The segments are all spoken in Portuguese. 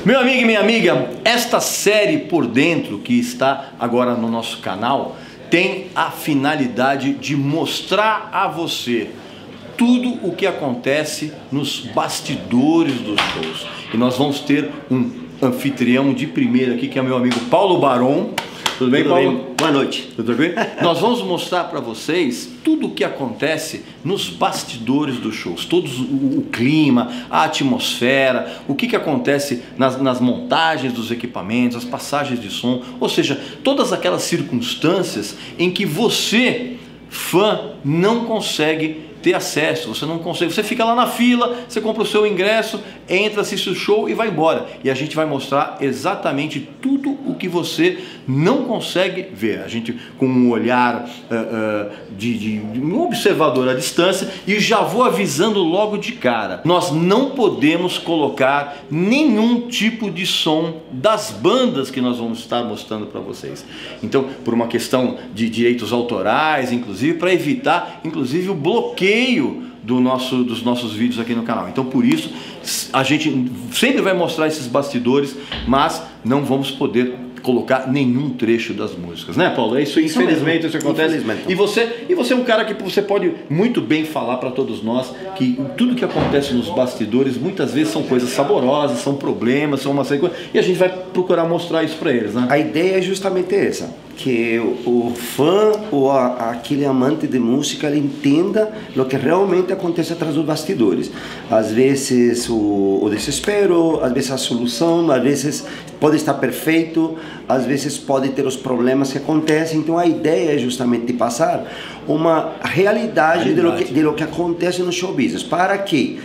Meu amigo e minha amiga, esta série Por Dentro, que está agora no nosso canal, tem a finalidade de mostrar a você tudo o que acontece nos bastidores dos shows. E nós vamos ter um anfitrião de primeira aqui, que é meu amigo Paulo Baron. Tudo bem, Paulo? Bem. Boa noite. Tudo bem? Nós vamos mostrar para vocês tudo o que acontece nos bastidores dos shows, todo o clima, a atmosfera, o que acontece nas montagens dos equipamentos, as passagens de som, ou seja, todas aquelas circunstâncias em que você, fã, não consegue ter acesso, você não consegue, você fica lá na fila, você compra o seu ingresso, entra, assiste o show e vai embora. E a gente vai mostrar exatamente tudo o que você não consegue ver. A gente com um olhar de um observador à distância, e já vou avisando logo de cara, nós não podemos colocar nenhum tipo de som das bandas que nós vamos estar mostrando para vocês. Então, por uma questão de direitos autorais, inclusive, para evitar, inclusive, o bloqueio dos nossos vídeos aqui no canal. Então, por isso, a gente sempre vai mostrar esses bastidores, mas não vamos poder colocar nenhum trecho das músicas, né, Paulo? É isso, infelizmente, isso acontece. E você é um cara que você pode muito bem falar para todos nós que tudo que acontece nos bastidores muitas vezes são coisas saborosas, são problemas, são uma série de coisas, e a gente vai procurar mostrar isso para eles, né? A ideia é justamente essa, que o fã ou aquele amante de música ele entenda o que realmente acontece atrás dos bastidores. Às vezes o desespero, às vezes a solução, às vezes pode estar perfeito, às vezes pode ter os problemas que acontecem. Então a ideia é justamente passar uma realidade de lo que acontece no show business, para que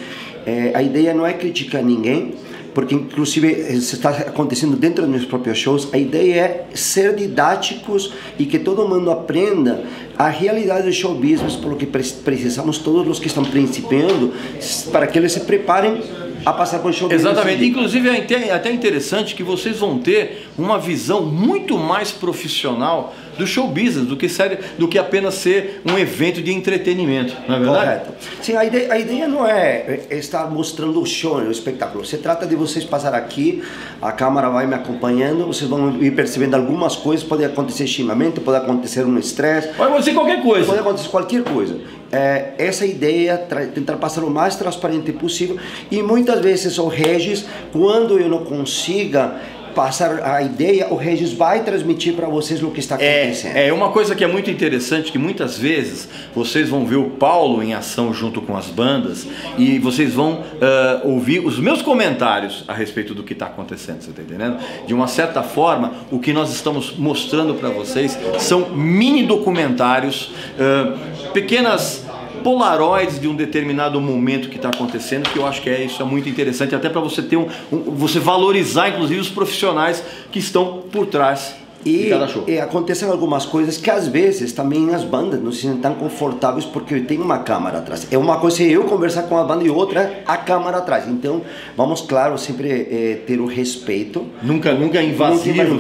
a ideia não é criticar ninguém, porque inclusive isso está acontecendo dentro dos meus próprios shows. A ideia é ser didáticos e que todo mundo aprenda a realidade do show business, pelo que precisamos todos os que estão principiando, para que eles se preparem a passar por show business. Exatamente, inclusive é até interessante que vocês vão ter uma visão muito mais profissional do show business do que apenas ser um evento de entretenimento, não é verdade? Correto. Sim, a ideia não é estar mostrando o show, o espetáculo. Se trata de vocês passar aqui, a câmera vai me acompanhando, vocês vão ir percebendo algumas coisas, pode acontecer xingamento, pode acontecer um estresse. Pode acontecer qualquer coisa. Pode acontecer qualquer coisa. Essa ideia, tentar passar o mais transparente possível, e muitas vezes o Regis, quando eu não consiga passar a ideia, o Regis vai transmitir para vocês o que está acontecendo. É uma coisa que é muito interessante, que muitas vezes vocês vão ver o Paulo em ação junto com as bandas, e vocês vão ouvir os meus comentários a respeito do que está acontecendo, você está entendendo? De uma certa forma, o que nós estamos mostrando para vocês são mini documentários, pequenas polaroids de um determinado momento que está acontecendo, que eu acho que isso é muito interessante, até para você ter você valorizar inclusive os profissionais que estão por trás de cada show. E acontecem algumas coisas que às vezes também as bandas não se sentem tão confortáveis porque tem uma câmera atrás. É uma coisa eu conversar com a banda e outra a câmera atrás. Então vamos, claro, sempre ter o respeito. Nunca invasivo,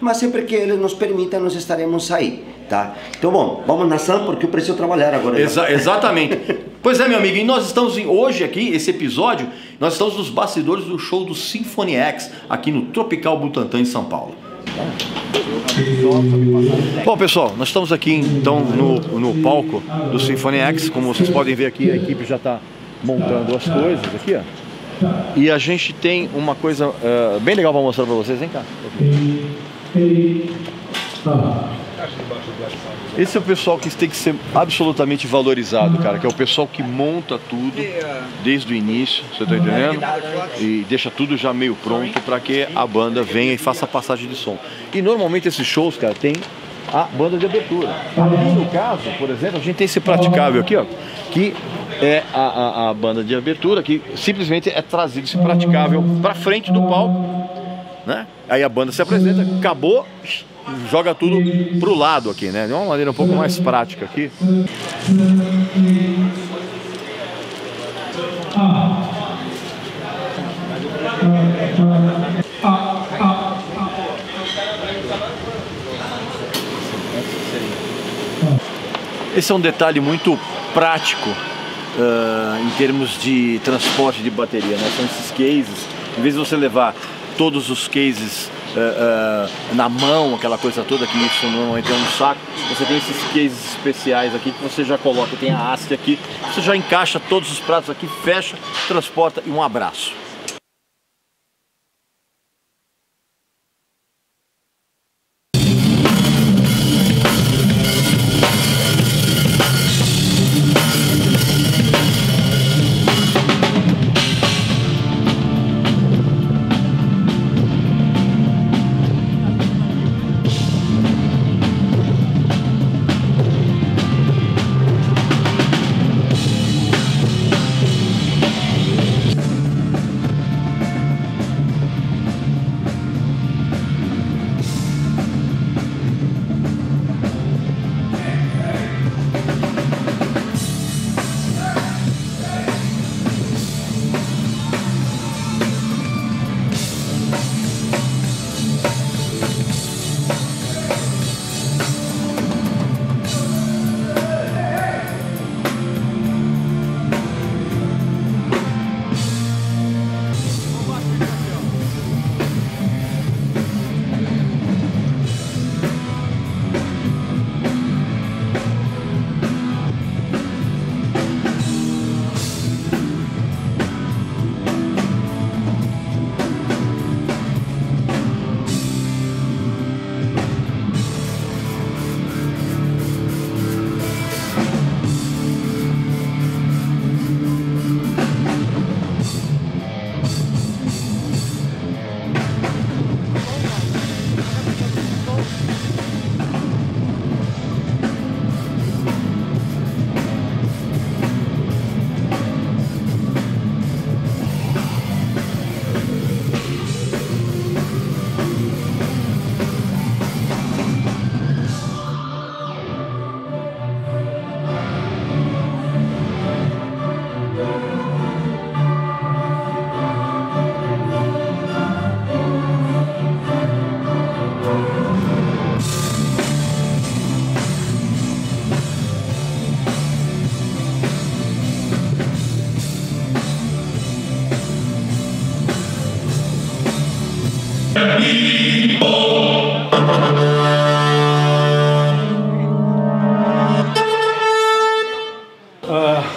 mas sempre que eles nos permitam, nós estaremos aí. Tá? Então, bom, vamos na ação porque eu preciso trabalhar agora. Exatamente. Pois é, meu amigo, e nós estamos hoje aqui, esse episódio, nós estamos nos bastidores do show do Symphony X, aqui no Tropical Butantã, em São Paulo. Bom, pessoal, nós estamos aqui então no palco do Symphony X. Como vocês podem ver aqui, a equipe já está montando as coisas aqui, ó. E a gente tem uma coisa bem legal para mostrar para vocês. Vem cá. Esse é o pessoal que tem que ser absolutamente valorizado, cara, que é o pessoal que monta tudo desde o início, você tá entendendo? E deixa tudo já meio pronto para que a banda venha e faça a passagem de som. E normalmente esses shows, cara, tem a banda de abertura. Aqui no caso, por exemplo, a gente tem esse praticável aqui, ó, que é a banda de abertura, que simplesmente é trazido esse praticável para frente do palco, né? Aí a banda se apresenta, acabou, joga tudo pro lado aqui, né? De uma maneira um pouco mais prática aqui. Esse é um detalhe muito prático em termos de transporte de bateria, né? São esses cases Em vez de você levar todos os cases na mão, aquela coisa toda, que isso normalmente é um saco, você tem esses cases especiais aqui que você já coloca, tem a haste aqui, você já encaixa todos os pratos aqui, fecha, transporta e um abraço.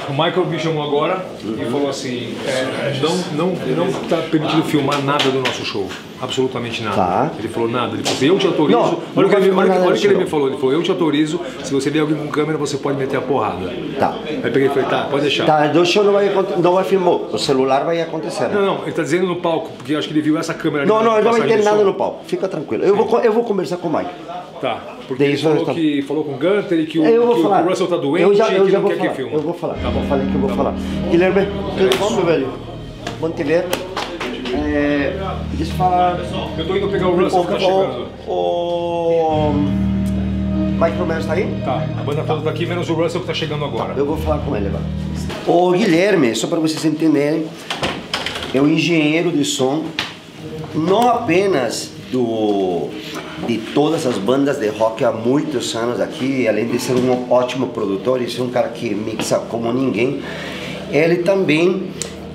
O Michael me chamou agora e falou assim, não está permitido filmar nada do nosso show, absolutamente nada. Tá. Ele falou nada, ele falou assim, eu te autorizo, olha o que ele me falou, eu te autorizo, se você ver alguém com câmera você pode meter a porrada. Tá. Aí peguei e falei, tá, pode deixar. Tá, do show não vai filmar, o celular vai acontecer. Não, ele está dizendo no palco, porque eu acho que ele viu essa câmera ali. Não, ele não vai ter nada som. no palco, fica tranquilo. Eu vou conversar com o Mike. Tá, porque ele falou que falou com o Gunter e que o Russell tá doente eu e que já não vou quer falar, que filme. eu vou falar. Tá bom. Falei que eu vou falar. Guilherme, tudo bom, meu velho? Bom te ver. Deixa eu falar. Eu tô indo pegar o Russell que tá chegando. O Mike Romero está aí? Tá, a banda toda tá aqui, menos o Russell que tá chegando agora. Eu vou falar com ele agora. O Guilherme, só para vocês entenderem, é um engenheiro de som, não apenas de todas as bandas de rock há muitos anos aqui, além de ser um ótimo produtor e ser um cara que mixa como ninguém, ele também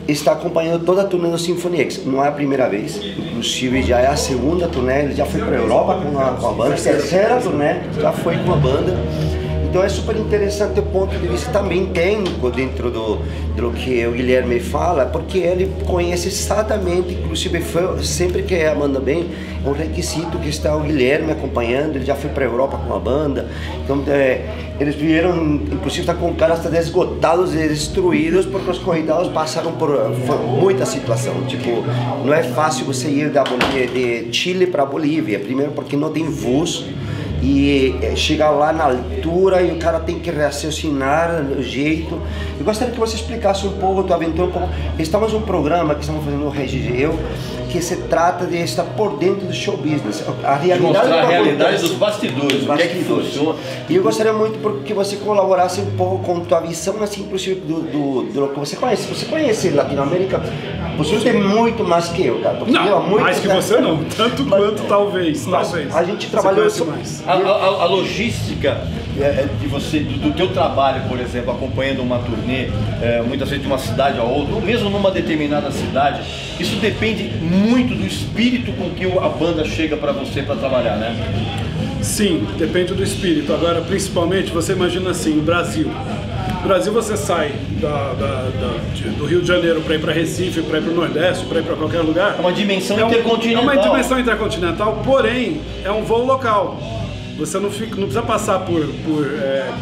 está acompanhando toda a turnê do Symphony X. Não é a primeira vez, inclusive já é a segunda turnê, ele já foi para a Europa com a banda, a terceira turnê já foi com a banda. Então é super interessante o ponto de vista também técnico dentro do que o Guilherme fala, porque ele conhece exatamente, inclusive sempre que a banda bem, é um requisito que está o Guilherme acompanhando, ele já foi para a Europa com a banda, então eles vieram, inclusive está com caras esgotados e destruídos, porque os coitados passaram por muita situação, tipo, não é fácil você ir de Chile para Bolívia, primeiro porque não tem voos, e chegar lá na altura e o cara tem que raciocinar o jeito. Eu gostaria que você explicasse um pouco a tua aventura. Estamos num programa que estamos fazendo no Regi que se trata de estar por dentro do show business, mostrar a realidade dos bastidores, o que é que funciona. E eu gostaria muito que você colaborasse um pouco com a tua visão, assim, inclusive do que você conhece. Você conhece Latinoamérica? Você tem muito mais que eu, cara. Não, mais que você não, tanto quanto talvez. A gente trabalhou mais. A logística de você, do teu trabalho, por exemplo, acompanhando uma turnê, muitas vezes de uma cidade a outra, ou mesmo numa determinada cidade, isso depende muito do espírito com que a banda chega para você para trabalhar, né? Sim, depende do espírito. Agora, principalmente, você imagina assim, o Brasil. No Brasil você sai do Rio de Janeiro para ir para Recife, para ir para o Nordeste, para ir para qualquer lugar. É uma dimensão intercontinental. É uma dimensão intercontinental, porém é um voo local. Você não precisa passar por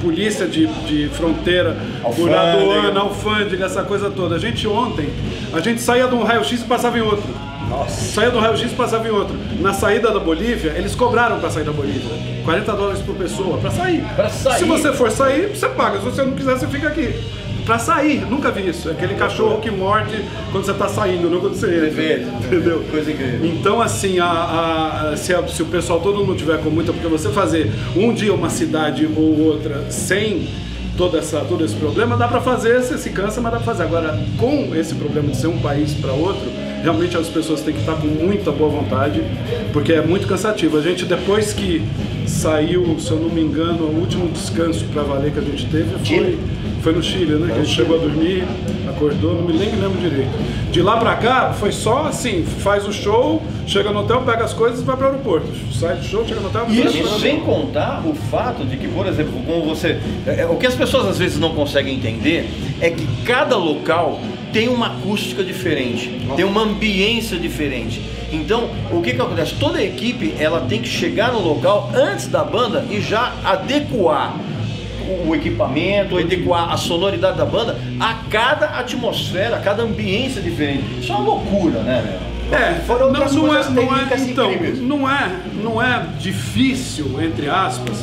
polícia de fronteira, por aduana, alfândega, essa coisa toda. Ontem, a gente saía de um raio-x e passava em outro. Nossa. Saía do raio-x e passava em outro. Na saída da Bolívia, eles cobraram para sair da Bolívia. $40 por pessoa, para sair. Se você for sair, você paga. Se você não quiser, você fica aqui. Pra sair, nunca vi isso. É aquele cachorro que morde quando você tá saindo, não quando você entra. Entendeu? Coisa incrível. Então, assim, se o pessoal todo não tiver com muita, porque você fazer um dia uma cidade ou outra sem todo esse problema, dá pra fazer, você se cansa, mas dá pra fazer. Agora, com esse problema de ser um país para outro, realmente as pessoas têm que estar com muita boa vontade, porque é muito cansativo. A gente, depois que saiu, se eu não me engano, o último descanso pra valer que a gente teve foi no Chile, né? Que a gente chegou a dormir, acordou, não me lembro direito. De lá pra cá, foi só assim, faz o show, chega no hotel, pega as coisas e vai pro aeroporto. Sai do show, chega no hotel... Isso sem contar o fato de que, por exemplo, como você... O que as pessoas às vezes não conseguem entender é que cada local tem uma acústica diferente, tem uma ambiência diferente. Então, o que acontece? Toda a equipe, ela tem que chegar no local antes da banda e já adequar o equipamento, adequar a sonoridade da banda a cada atmosfera, a cada ambiência diferente. Isso é uma loucura, né, meu? Não é difícil, entre aspas,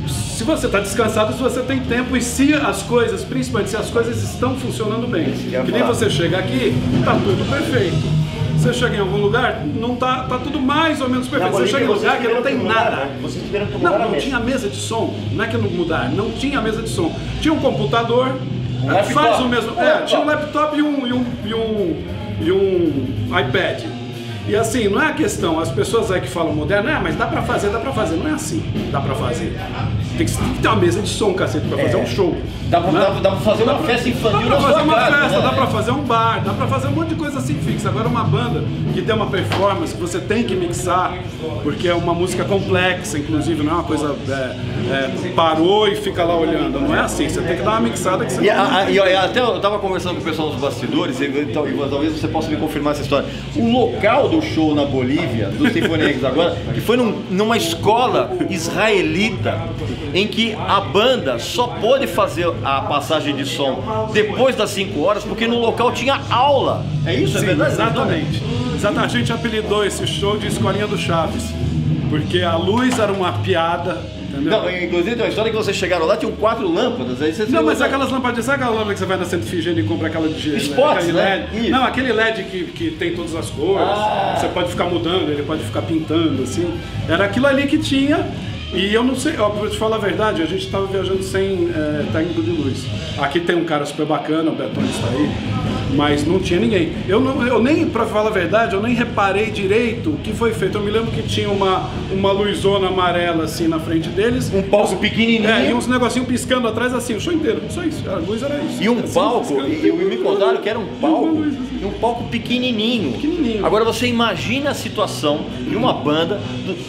se você está descansado, se você tem tempo e se as coisas, principalmente se as coisas estão funcionando bem. Que nem você chega aqui, tá tudo perfeito. Você chega em algum lugar, tá tudo mais ou menos perfeito. Você chega em um lugar que não tem nada. Não tinha mesa de som. Não é que não mudar, não tinha mesa de som. Tinha um computador, faz o mesmo. Tinha um laptop e um iPad. E assim, não é a questão, as pessoas aí que falam moderno, mas dá pra fazer. Não é assim, dá pra fazer. Tem que ter uma mesa de som, cacete, pra fazer um show. Dá pra fazer uma festa infantil na sua casa. Dá pra fazer uma festa, dá pra fazer um bar, dá pra fazer um monte de coisa assim fixa. Agora uma banda que tem uma performance que você tem que mixar, porque é uma música complexa, inclusive, não é uma coisa parou e fica lá olhando. Não é assim, você tem que dar uma mixada que você até eu tava conversando com o pessoal dos bastidores, e talvez você possa me confirmar essa história. O local do show na Bolívia, do Sinfonia X agora, que foi numa escola israelita, em que a banda só pôde fazer a passagem de som depois das 5 horas, porque no local tinha aula. É isso? Sim, é verdade? Exatamente. A gente apelidou esse show de Escolinha do Chaves, porque a luz era uma piada. Entendeu? Não, inclusive tem uma história que vocês chegaram lá, tinham 4 lâmpadas. Aí vocês mas aquelas lâmpadas, sabe aquela lâmpada que você vai na Centro Figênio e compra aquela de spots, né? LED? Não, aquele LED que tem todas as cores, você pode ficar mudando, ele pode ficar pintando, assim. Era aquilo ali que tinha. E eu não sei, pra te falar a verdade, a gente estava viajando sem técnico de luz. Aqui tem um cara super bacana, o Betone está aí, mas não tinha ninguém. Eu nem, pra falar a verdade, eu nem reparei direito o que foi feito. Eu me lembro que tinha uma luzona amarela assim na frente deles. Um palco pequenininho. E uns negocinhos piscando atrás assim, o show inteiro, só isso. A luz era isso. E um assim, palco, me contaram que era um palco, e um palco pequenininho. Agora você imagina a situação de uma banda,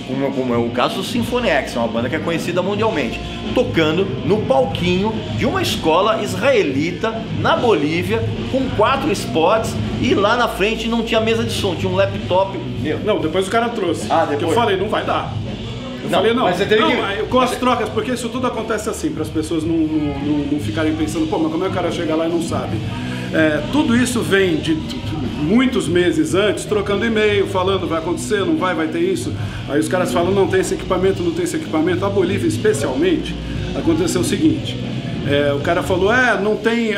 como é o caso do Sinfonia X, é uma banda que é conhecida mundialmente, tocando no palquinho de uma escola israelita na Bolívia, com 4 spots, e lá na frente não tinha mesa de som, tinha um laptop. Não, depois o cara trouxe. Depois. Eu falei, não vai dar. Mas você teve com as trocas, porque isso tudo acontece assim, para as pessoas não ficarem pensando, mas como é que o cara chega lá e não sabe? Tudo isso vem de muitos meses antes, trocando e-mail, falando vai acontecer, não vai ter isso. Aí os caras falam, não tem esse equipamento, não tem esse equipamento. A Bolívia, especialmente, aconteceu o seguinte, o cara falou, não tem,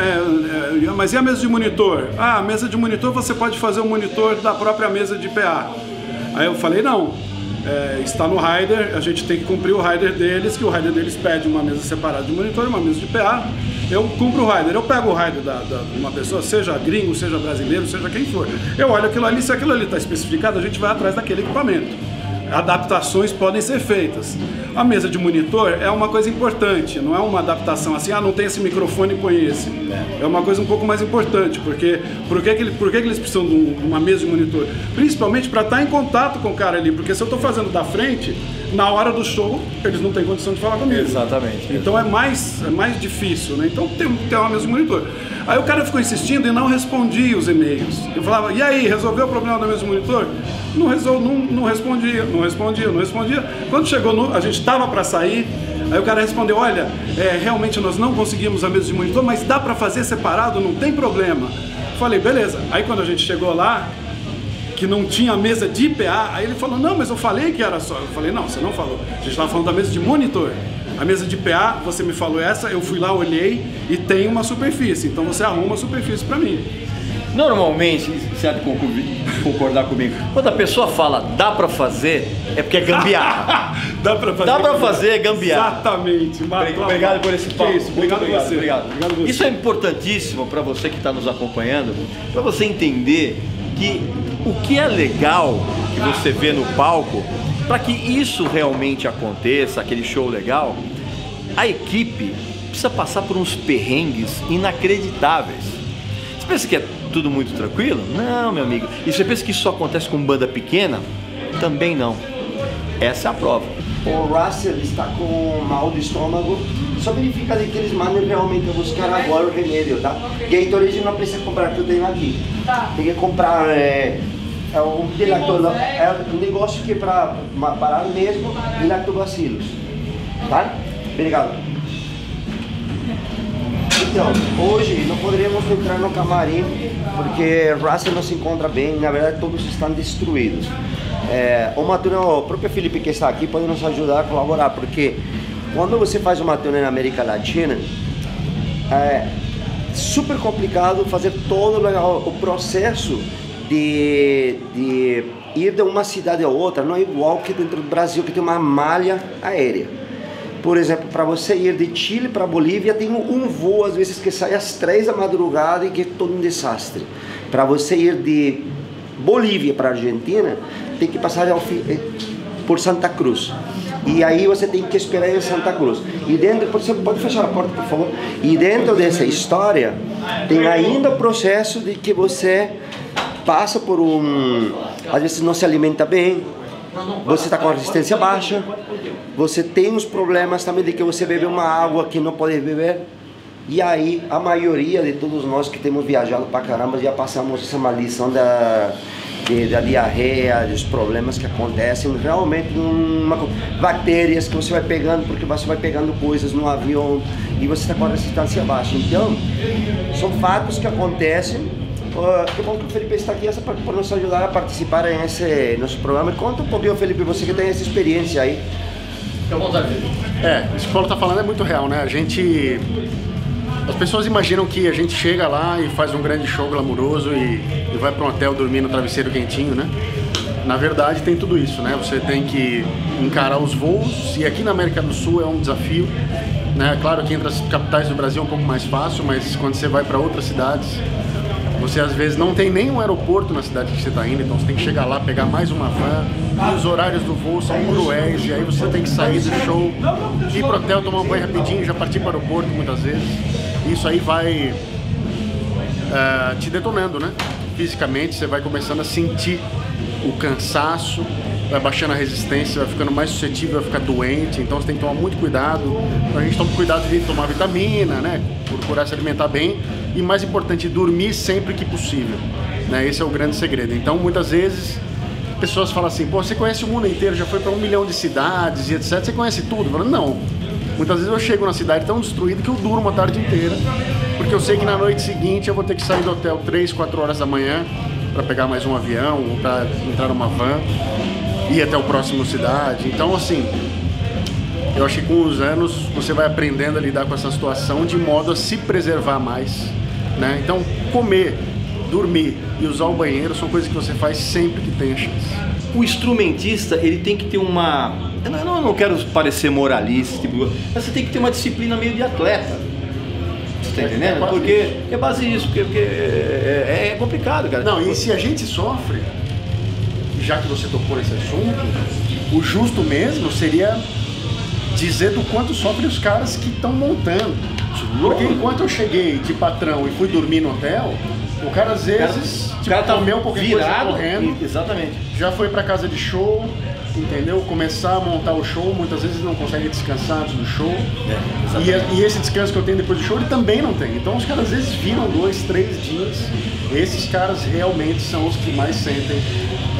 mas e a mesa de monitor? A mesa de monitor você pode fazer um monitor da própria mesa de PA. Aí eu falei, não. Está no rider, a gente tem que cumprir o rider deles, que o rider deles pede uma mesa separada de monitor e uma mesa de PA. Eu cumpro o rider, eu pego o rider de uma pessoa, seja gringo, seja brasileiro, seja quem for. Eu olho aquilo ali, se aquilo ali está especificado, a gente vai atrás daquele equipamento. adaptações podem ser feitas. A mesa de monitor é uma coisa importante, não é uma adaptação assim, não tem esse microfone, põe esse. É uma coisa um pouco mais importante, porque por que eles precisam de uma mesa de monitor? Principalmente para estar em contato com o cara ali, porque se eu estou fazendo da frente, na hora do show, eles não têm condição de falar comigo. Exatamente. Então é mais difícil, né? Então tem uma mesa de monitor. Aí o cara ficou insistindo e não respondia os e-mails. Eu falava, e aí, resolveu o problema da mesa de monitor? Não respondia. Quando chegou, a gente estava para sair, aí o cara respondeu, olha, realmente nós não conseguimos a mesa de monitor, mas dá para fazer separado, não tem problema. Falei, beleza. Aí quando a gente chegou lá, que não tinha mesa de PA, aí ele falou, não, mas eu falei que era só. Eu falei, não, você não falou. A gente estava falando da mesa de monitor. A mesa de PA, você me falou essa, eu fui lá, olhei e tem uma superfície. Então você arruma uma superfície para mim. Normalmente, você há de concordar comigo, quando a pessoa fala dá pra fazer, é porque é gambiarra. Dá pra fazer, é gambiarra. Exatamente. Obrigado por esse papo. Isso, obrigado você. Obrigado você. Isso é importantíssimo para você que está nos acompanhando, para você entender que o que é legal que você vê no palco, para que isso realmente aconteça, aquele show legal, a equipe precisa passar por uns perrengues inacreditáveis. Você pensa que é tudo muito tranquilo? Não, meu amigo. E você pensa que isso só acontece com banda pequena? Também não. Essa é a prova. O Russell está com mal de estômago, só verifica que eles mandem realmente buscar agora o remédio, tá? Gatorade não precisa comprar, que eu tenho aqui. Tem que comprar um um negócio que é para parar mesmo de lactobacilos, tá? Obrigado. Então, hoje não poderíamos entrar no camarim porque Russell não se encontra bem, na verdade todos estão destruídos. O próprio Felipe que está aqui pode nos ajudar a colaborar, porque quando você faz uma turnê na América Latina, é super complicado fazer todo o processo de ir de uma cidade a outra, não é igual que dentro do Brasil que tem uma malha aérea. Por exemplo, para você ir de Chile para Bolívia, tem um voo às vezes que sai às 3 da madrugada e que é todo um desastre. Para você ir de Bolívia para Argentina, tem que passar por Santa Cruz. E aí você tem que esperar em Santa Cruz. E dentro, você pode fechar a porta, por favor? E dentro dessa história, tem ainda o processo de que você passa por às vezes não se alimenta bem, você está com a resistência baixa, você tem os problemas também de que você bebe uma água que não pode beber. E aí, a maioria de todos nós que temos viajado pra caramba, já passamos essa maldição da diarreia, dos problemas que acontecem, realmente bactérias que você vai pegando, porque você vai pegando coisas no avião e você está com a resistência baixa. Então, são fatos que acontecem. Que bom que o Felipe está aqui para nos ajudar a participar nesse nosso programa. Conta um pouquinho, Felipe, você que tem essa experiência aí. Isso que o Paulo está falando é muito real, né? As pessoas imaginam que a gente chega lá e faz um grande show glamuroso e vai para um hotel dormir no travesseiro quentinho, né? Na verdade tem tudo isso, né? Você tem que encarar os voos, e aqui na América do Sul é um desafio, né? Claro que entre as capitais do Brasil é um pouco mais fácil, mas quando você vai para outras cidades, você às vezes não tem nenhum aeroporto na cidade que você está indo, então você tem que chegar lá, pegar mais uma van, e os horários do voo são cruéis, e aí você tem que sair do show, ir pro hotel, tomar um banho rapidinho, já partir para o aeroporto muitas vezes. Isso aí vai te detonando, né? Fisicamente, você vai começando a sentir o cansaço, vai baixando a resistência, vai ficando mais suscetível, vai ficar doente, então você tem que tomar muito cuidado. Então a gente toma cuidado de tomar vitamina, né? Procurar se alimentar bem e, mais importante, dormir sempre que possível, né? Esse é o grande segredo. Então, muitas vezes, pessoas falam assim, pô, você conhece o mundo inteiro, já foi para 1 milhão de cidades e etc, você conhece tudo? Eu falo, não. Muitas vezes eu chego na cidade tão destruída que eu durmo a tarde inteira, porque eu sei que na noite seguinte eu vou ter que sair do hotel 3, 4 horas da manhã para pegar mais um avião ou para entrar numa van e ir até o próximo cidade. Então, assim, eu acho que com os anos você vai aprendendo a lidar com essa situação de modo a se preservar mais, né? Então, comer, dormir e usar o banheiro são coisas que você faz sempre que tem a chance. O instrumentista, ele tem que ter uma... Eu não quero parecer moralista, mas você tem que ter uma disciplina meio de atleta. Você tá entendendo? Porque é base isso, porque é complicado, cara. Não, e se a gente sofre, já que você tocou nesse assunto, O justo mesmo seria dizer do quanto sofrem os caras que estão montando. Porque enquanto eu cheguei de patrão e fui dormir no hotel, o cara às vezes comeu qualquer virado, coisa correndo, exatamente. já foi pra casa de show, entendeu? Começar a montar o show, muitas vezes não consegue descansar antes do show. E esse descanso que eu tenho depois do show, ele também não tem. Então os caras às vezes viram 2, 3 dias. Esses caras realmente são os que mais sentem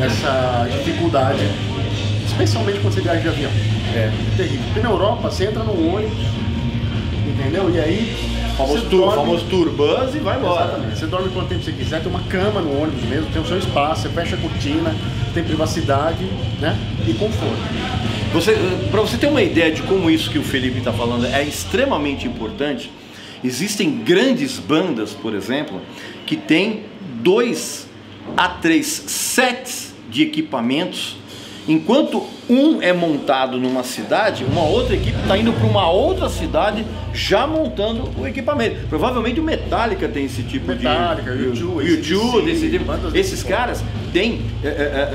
essa dificuldade, especialmente quando você viaja de avião. É terrível. Porque na Europa você entra num ônibus, entendeu? E aí famoso tour bus e vai embora. Exatamente. Você dorme quanto tempo você quiser, tem uma cama no ônibus mesmo, tem o seu espaço, você fecha a cortina, tem privacidade, né? E conforto. Para você ter uma ideia de como isso que o Felipe está falando é extremamente importante, existem grandes bandas, por exemplo, que tem 2 a 3 sets de equipamentos. Enquanto um é montado numa cidade, uma outra equipe está indo para uma outra cidade já montando o equipamento. Provavelmente o Metallica tem esse tipo Metallica, de... U2, desse tipo. Esses caras têm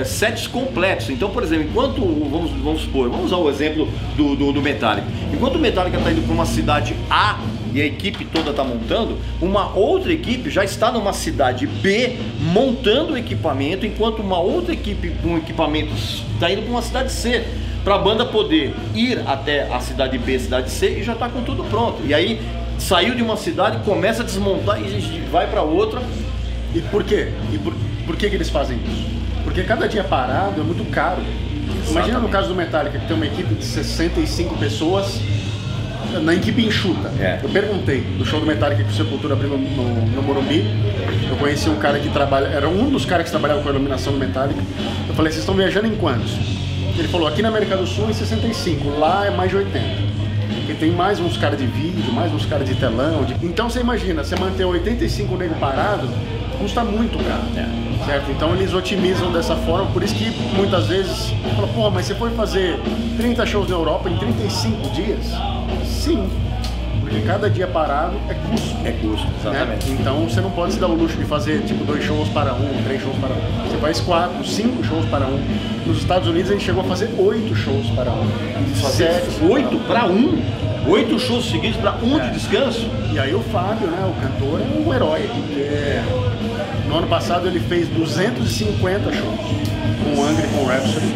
sets completos. Então, por exemplo, enquanto... Vamos usar o exemplo do Metallica. Enquanto o Metallica está indo para uma cidade A e a equipe toda está montando, uma outra equipe já está numa cidade B montando o equipamento, enquanto uma outra equipe com equipamentos está indo para uma cidade C, para a banda poder ir até a cidade B, cidade C, e já está com tudo pronto. E aí saiu de uma cidade, começa a desmontar e vai para outra. E por quê? Por que eles fazem isso? Porque cada dia parado é muito caro. Imagina no caso do Metallica, que tem uma equipe de 65 pessoas na equipe enxuta. Eu perguntei do show do Metallica que o Sepultura abriu no Morumbi. Eu conheci um cara que trabalha, era um dos caras que trabalhava com a iluminação do Metallica. Eu falei, vocês estão viajando em quantos? Ele falou, aqui na América do Sul em 65, lá é mais de 80. Porque tem mais uns caras de vídeo, mais uns caras de telão. Então você imagina, você manter 85 nego parado, custa muito caro. Certo? Então eles otimizam dessa forma, por isso que muitas vezes fala, pô, mas você foi fazer 30 shows na Europa em 35 dias? Sim, porque cada dia parado é custo. É custo, exatamente. Né? Então você não pode se dar o luxo de fazer tipo 2 shows para um, 3 shows para um. Você faz 4, 5 shows para um. Nos Estados Unidos a gente chegou a fazer 8 shows para um. Fazer 8 para um? 8 shows seguidos para um de descanso? E aí o Fábio, né, o cantor, é um herói, porque no ano passado ele fez 250 shows com o Angra e com o Rhapsody.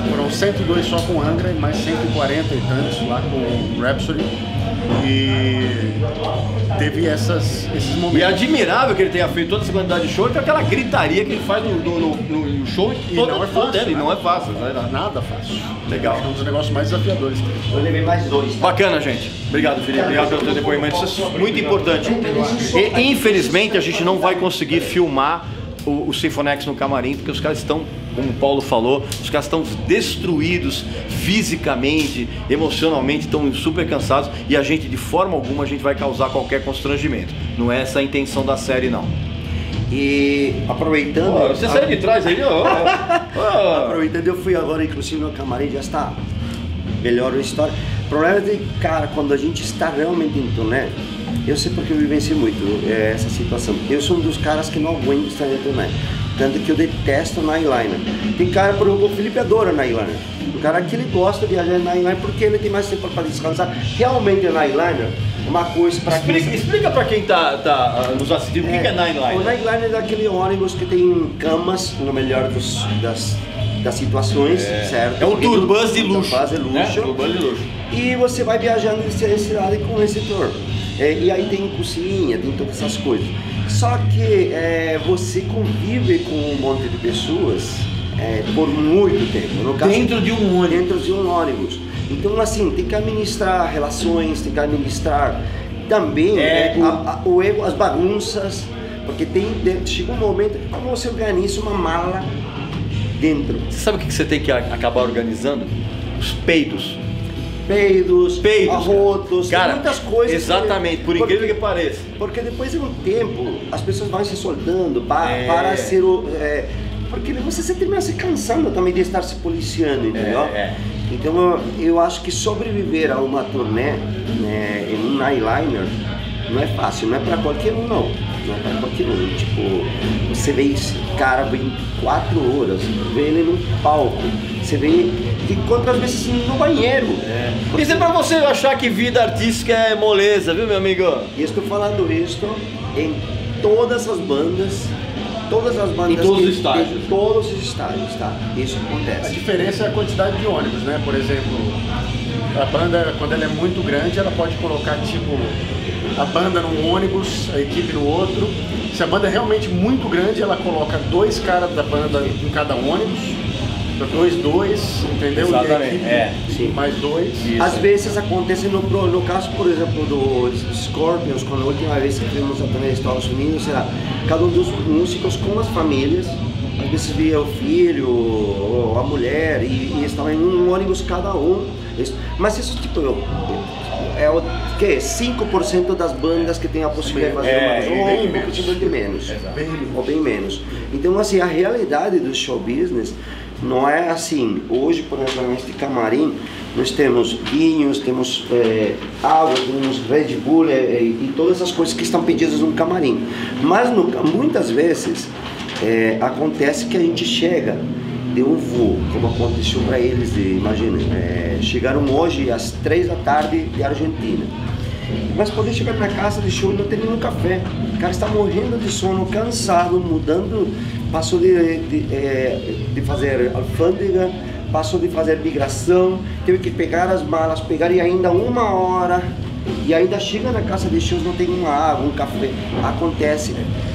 Foram 102 só com Angra e mais 140 e tantos lá com o Rhapsody. E teve esses momentos. E é admirável que ele tenha feito toda essa quantidade de show e com aquela gritaria que ele faz no show. E não é fácil, dele, não é fácil. Nada fácil. Legal. É um dos negócios mais desafiadores. Eu levei mais 2. Bacana, gente. Obrigado, Felipe. Obrigado pelo teu depoimento. Isso é muito importante. E, infelizmente, a gente não vai conseguir filmar o Sinfonex no camarim, porque os caras estão, como o Paulo falou, os caras estão destruídos fisicamente, emocionalmente, estão super cansados, e a gente, de forma alguma, a gente vai causar qualquer constrangimento. Não é essa a intenção da série, não. E aproveitando... Você saiu de trás aí, Aproveitando, eu fui agora, inclusive, no camarim, já está melhor a história. O problema é que, cara, quando a gente está realmente em turnê, eu sei porque eu vivenciei muito essa situação. Eu sou um dos caras que não aguento estar em turnê. Tanto que eu detesto Nightliner. Tem cara, por exemplo, o Felipe adora Nightliner. O cara que ele gosta de viajar em Nightliner porque ele tem mais tempo para descansar. Realmente o Nightliner é uma coisa para quem... Explica para quem tá nos assistindo o que é Nightliner. O Nightliner é aquele ônibus que tem camas, no melhor das situações, certo? É um tour bus de luxo. Tour bus de luxo. E você vai viajando de cidade com esse tour. E aí tem cozinha, tem todas essas coisas. Só que você convive com um monte de pessoas por muito tempo. No caso, dentro de um ônibus. Dentro de um ônibus. Então, assim, tem que administrar relações, tem que administrar também o ego, as bagunças. Porque chega um momento que como você organiza uma mala dentro. Você sabe o que você tem que acabar organizando? Os peidos. Peidos, arrotos, cara, muitas coisas. Exatamente, por incrível que pareça. Porque depois de um tempo, as pessoas vão se soltando para ser porque você termina se cansando também de estar se policiando, entendeu? Então eu acho que sobreviver a uma turnê em um Nightliner não é fácil, não é para qualquer um não. Não é para qualquer um. Tipo, você vê esse cara 24 horas, vê ele no palco, você vê, que encontra às vezes no banheiro. Isso é pra você achar que vida artística é moleza, viu, meu amigo? E estou falando isso em todas as bandas, em todos os estágios. Em todos os estágios, tá? Isso A acontece. diferença é a quantidade de ônibus, né? Por exemplo, a banda, quando ela é muito grande, ela pode colocar, tipo, a banda num ônibus, a equipe no outro. Se a banda é realmente muito grande, ela coloca 2 caras da banda em cada ônibus, 2, entendeu? Exatamente, E a equipe, mais 2. Às vezes acontece no caso, por exemplo, do Scorpions, quando a última vez que fomos a turnê nos Estados Unidos, era cada um dos músicos com as famílias, às vezes via o filho ou a mulher e estavam em um ônibus cada um. Mas isso tipo é o que 5% das bandas que tem a possibilidade de fazer uma ou um pouquinho de menos, ou bem menos. Então assim, a realidade do show business não é assim. Hoje, por exemplo, neste camarim, nós temos vinhos, temos água, temos Red Bull e todas essas coisas que estão pedidas no camarim. Mas muitas vezes acontece que a gente chega de um voo, como aconteceu para eles, imagina, chegaram hoje às 3 da tarde de Argentina. Mas poder chegar na casa de show e não ter nenhum café. O cara está morrendo de sono, cansado, mudando, passou de fazer alfândega, passou de fazer migração, teve que pegar as malas, pegar e ainda 1 hora, e ainda chega na casa de shows, não tem uma água, um café. Acontece.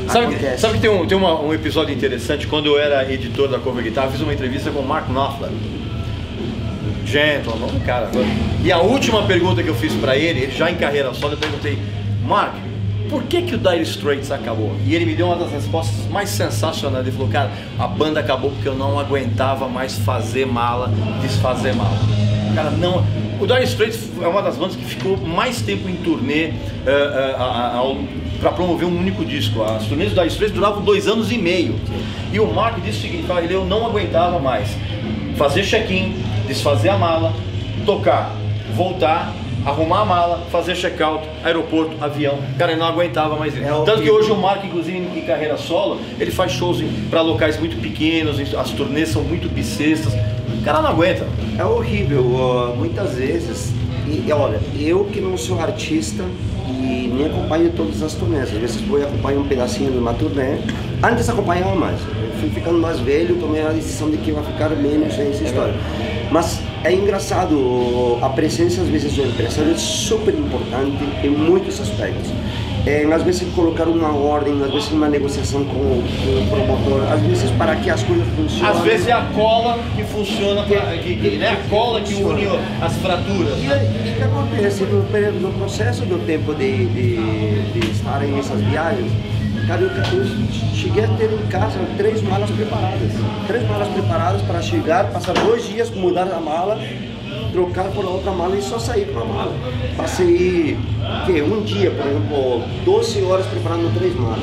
Sabe que tem um episódio interessante? Quando eu era editor da Cover Guitar, fiz uma entrevista com o Mark Knopfler. Gentleman, cara. E a última pergunta que eu fiz pra ele já em carreira solo, eu perguntei: Mark, por que o Dire Straits acabou? E ele me deu uma das respostas mais sensacionais. Ele falou: cara, a banda acabou porque eu não aguentava mais fazer mala, desfazer mala. Cara, não. O Dire Straits é uma das bandas que ficou mais tempo em turnê para promover um único disco. As turnês do Dire Straits duravam 2 anos e meio. E o Mark disse o seguinte: eu não aguentava mais fazer check-in, desfazer a mala, tocar, voltar, arrumar a mala, fazer check-out, aeroporto, avião. Cara, ele não aguentava mais isso. Tanto que hoje o Mark, inclusive em carreira solo, ele faz shows para locais muito pequenos, as turnês são muito bissextas. O cara não aguenta. É horrível, muitas vezes. E olha, eu que não sou artista e nem acompanho todas as turnês, às vezes vou acompanhar um pedacinho de uma turnê. Antes acompanhava mais, eu fui ficando mais velho, tomei a decisão de que vai ficar menos nessa história. Mas é engraçado, a presença às vezes do empresário é super importante em muitos aspectos. Às vezes colocar uma ordem, às vezes uma negociação com o promotor, às vezes para que as coisas funcionem. Às vezes é a cola que funciona, né? A cola que une as fraturas. E o que acontece no processo do tempo de estar em essas viagens, cara, eu cheguei a ter em casa 3 malas preparadas. 3 malas preparadas para chegar, passar 2 dias, mudar a mala, trocar por outra mala e só sair com a mala. Passei um dia, por exemplo, 12 horas preparando 3 malas.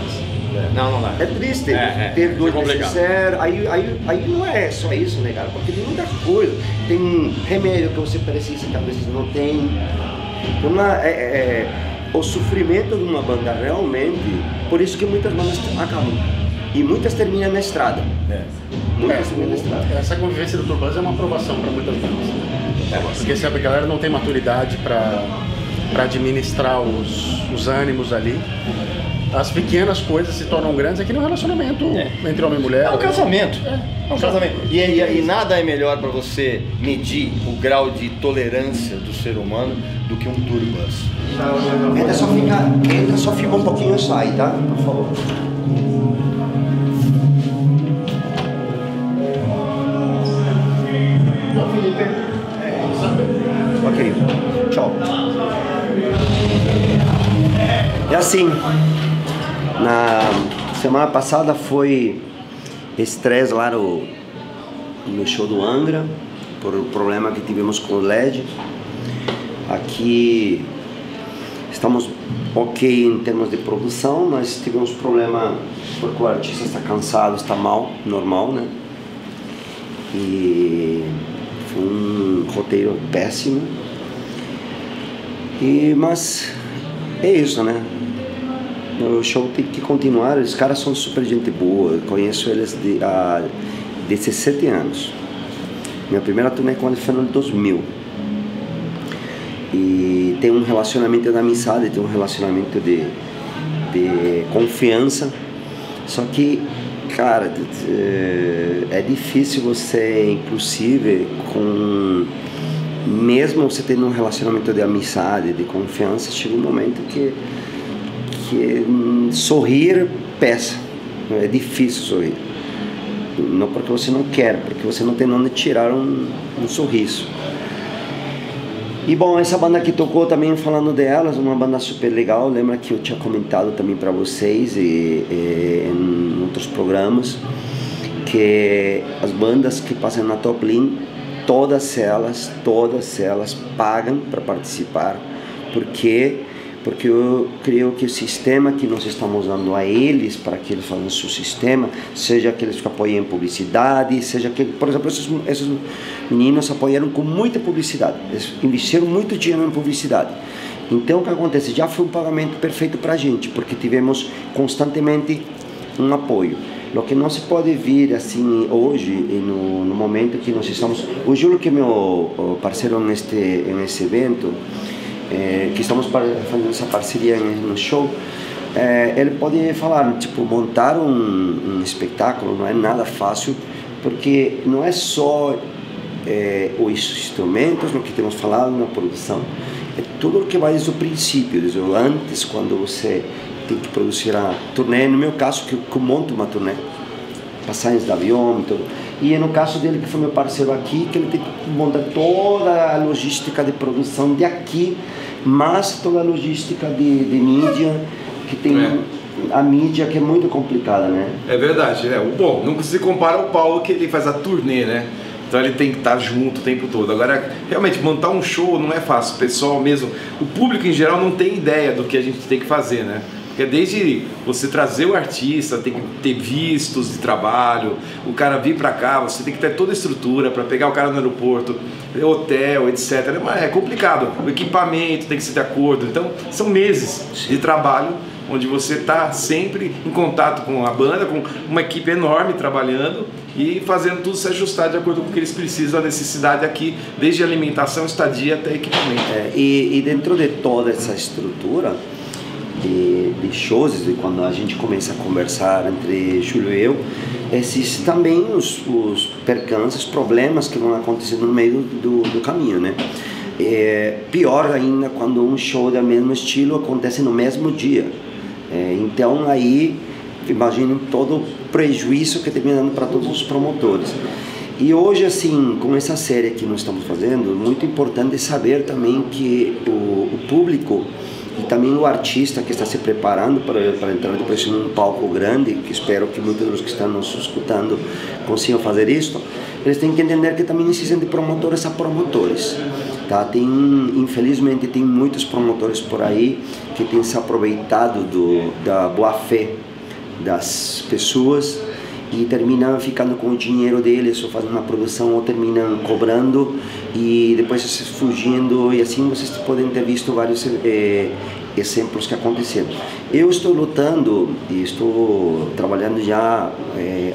Não dá. É triste ter 2 necessários. Aí não é só isso, né, cara? Porque tem muita coisa. Tem um remédio que você precisa que às vezes não tem. O sofrimento de uma banda realmente, por isso que muitas bandas acabam. E muitas terminam na estrada. Muitas terminam na estrada. Essa convivência do Turbans é uma aprovação para muitas bandas. Porque se a galera não tem maturidade para administrar os ânimos ali, as pequenas coisas se tornam grandes. Aqui no relacionamento entre homem e mulher. É um casamento. É um casamento. E nada é melhor para você medir o grau de tolerância do ser humano do que um Turbans. Entra, só fica um pouquinho e sai, tá? Por favor. Ok, tchau. É assim, na semana passada foi estresse lá no show do Angra, por um problema que tivemos com o LED. Aqui estamos ok em termos de produção, mas tivemos problema porque o artista está cansado, está mal, normal, né? E foi um roteiro péssimo. Mas é isso, né? O show tem que continuar. Os caras são super gente boa, eu conheço eles há 17 anos. Minha primeira turnê com eles foi no 2000. E tem um relacionamento de amizade, tem um relacionamento de confiança. Só que, cara, é difícil você, inclusive, mesmo você tendo um relacionamento de amizade, de confiança, chega um momento que sorrir pesa. É difícil sorrir. Não porque você não quer, porque você não tem onde tirar um sorriso. E bom, essa banda que tocou também, falando delas, uma banda super legal. Lembra que eu tinha comentado também para vocês em outros programas que as bandas que passam na Top Line, todas elas pagam para participar, porque eu creio que o sistema que nós estamos dando a eles para que eles façam o seu sistema, seja que eles apoiem em publicidade, seja que, por exemplo, esses meninos apoiaram com muita publicidade, eles investiram muito dinheiro em publicidade. Então o que acontece? Já foi um pagamento perfeito para a gente, porque tivemos constantemente um apoio. O que não se pode vir assim hoje, no momento que nós estamos... O Júlio, que é meu parceiro nesse evento, que estamos fazendo essa parceria no show, ele pode falar, tipo, montar um espetáculo não é nada fácil, porque não é só os instrumentos, no que temos falado na produção, é tudo o que vai desde o princípio, desde antes, quando você tem que produzir a turnê. No meu caso, que eu monto uma turnê, passagens de avião e tudo. E no caso dele, que foi meu parceiro aqui, que ele tem que montar toda a logística de produção de aqui, mas toda a logística de mídia, que tem a mídia que é muito complicada, né? É verdade, né? Bom, nunca se compara ao Paulo, que ele faz a turnê, né? Então ele tem que estar junto o tempo todo. Agora, realmente, montar um show não é fácil. O pessoal mesmo, o público em geral não tem ideia do que a gente tem que fazer, né? Porque desde você trazer o artista, tem que ter vistos de trabalho, o cara vir pra cá, você tem que ter toda a estrutura para pegar o cara no aeroporto, hotel, etc. É complicado. O equipamento tem que ser de acordo. Então, são meses de trabalho onde você está sempre em contato com a banda, com uma equipe enorme trabalhando e fazendo tudo se ajustar de acordo com o que eles precisam, a necessidade aqui, desde alimentação, estadia até equipamento. E dentro de toda essa estrutura de shows, de quando a gente começa a conversar entre Júlio e eu, existem também os percances, problemas que vão acontecendo no meio do caminho, né? Pior ainda quando um show do mesmo estilo acontece no mesmo dia. Então aí, imaginem todo o prejuízo que termina dando para todos os promotores. E hoje, assim, com essa série que nós estamos fazendo, muito importante saber também que o público e também o artista que está se preparando para entrar depois em um palco grande, que espero que muitos dos que estão nos escutando consigam fazer isso, eles têm que entender que também existem de promotores a promotores. Tá? Infelizmente tem muitos promotores por aí que têm se aproveitado da boa fé das pessoas e terminam ficando com o dinheiro deles ou fazendo uma produção ou terminam cobrando e depois fugindo, e assim vocês podem ter visto vários exemplos que aconteceram. Eu estou lutando e estou trabalhando já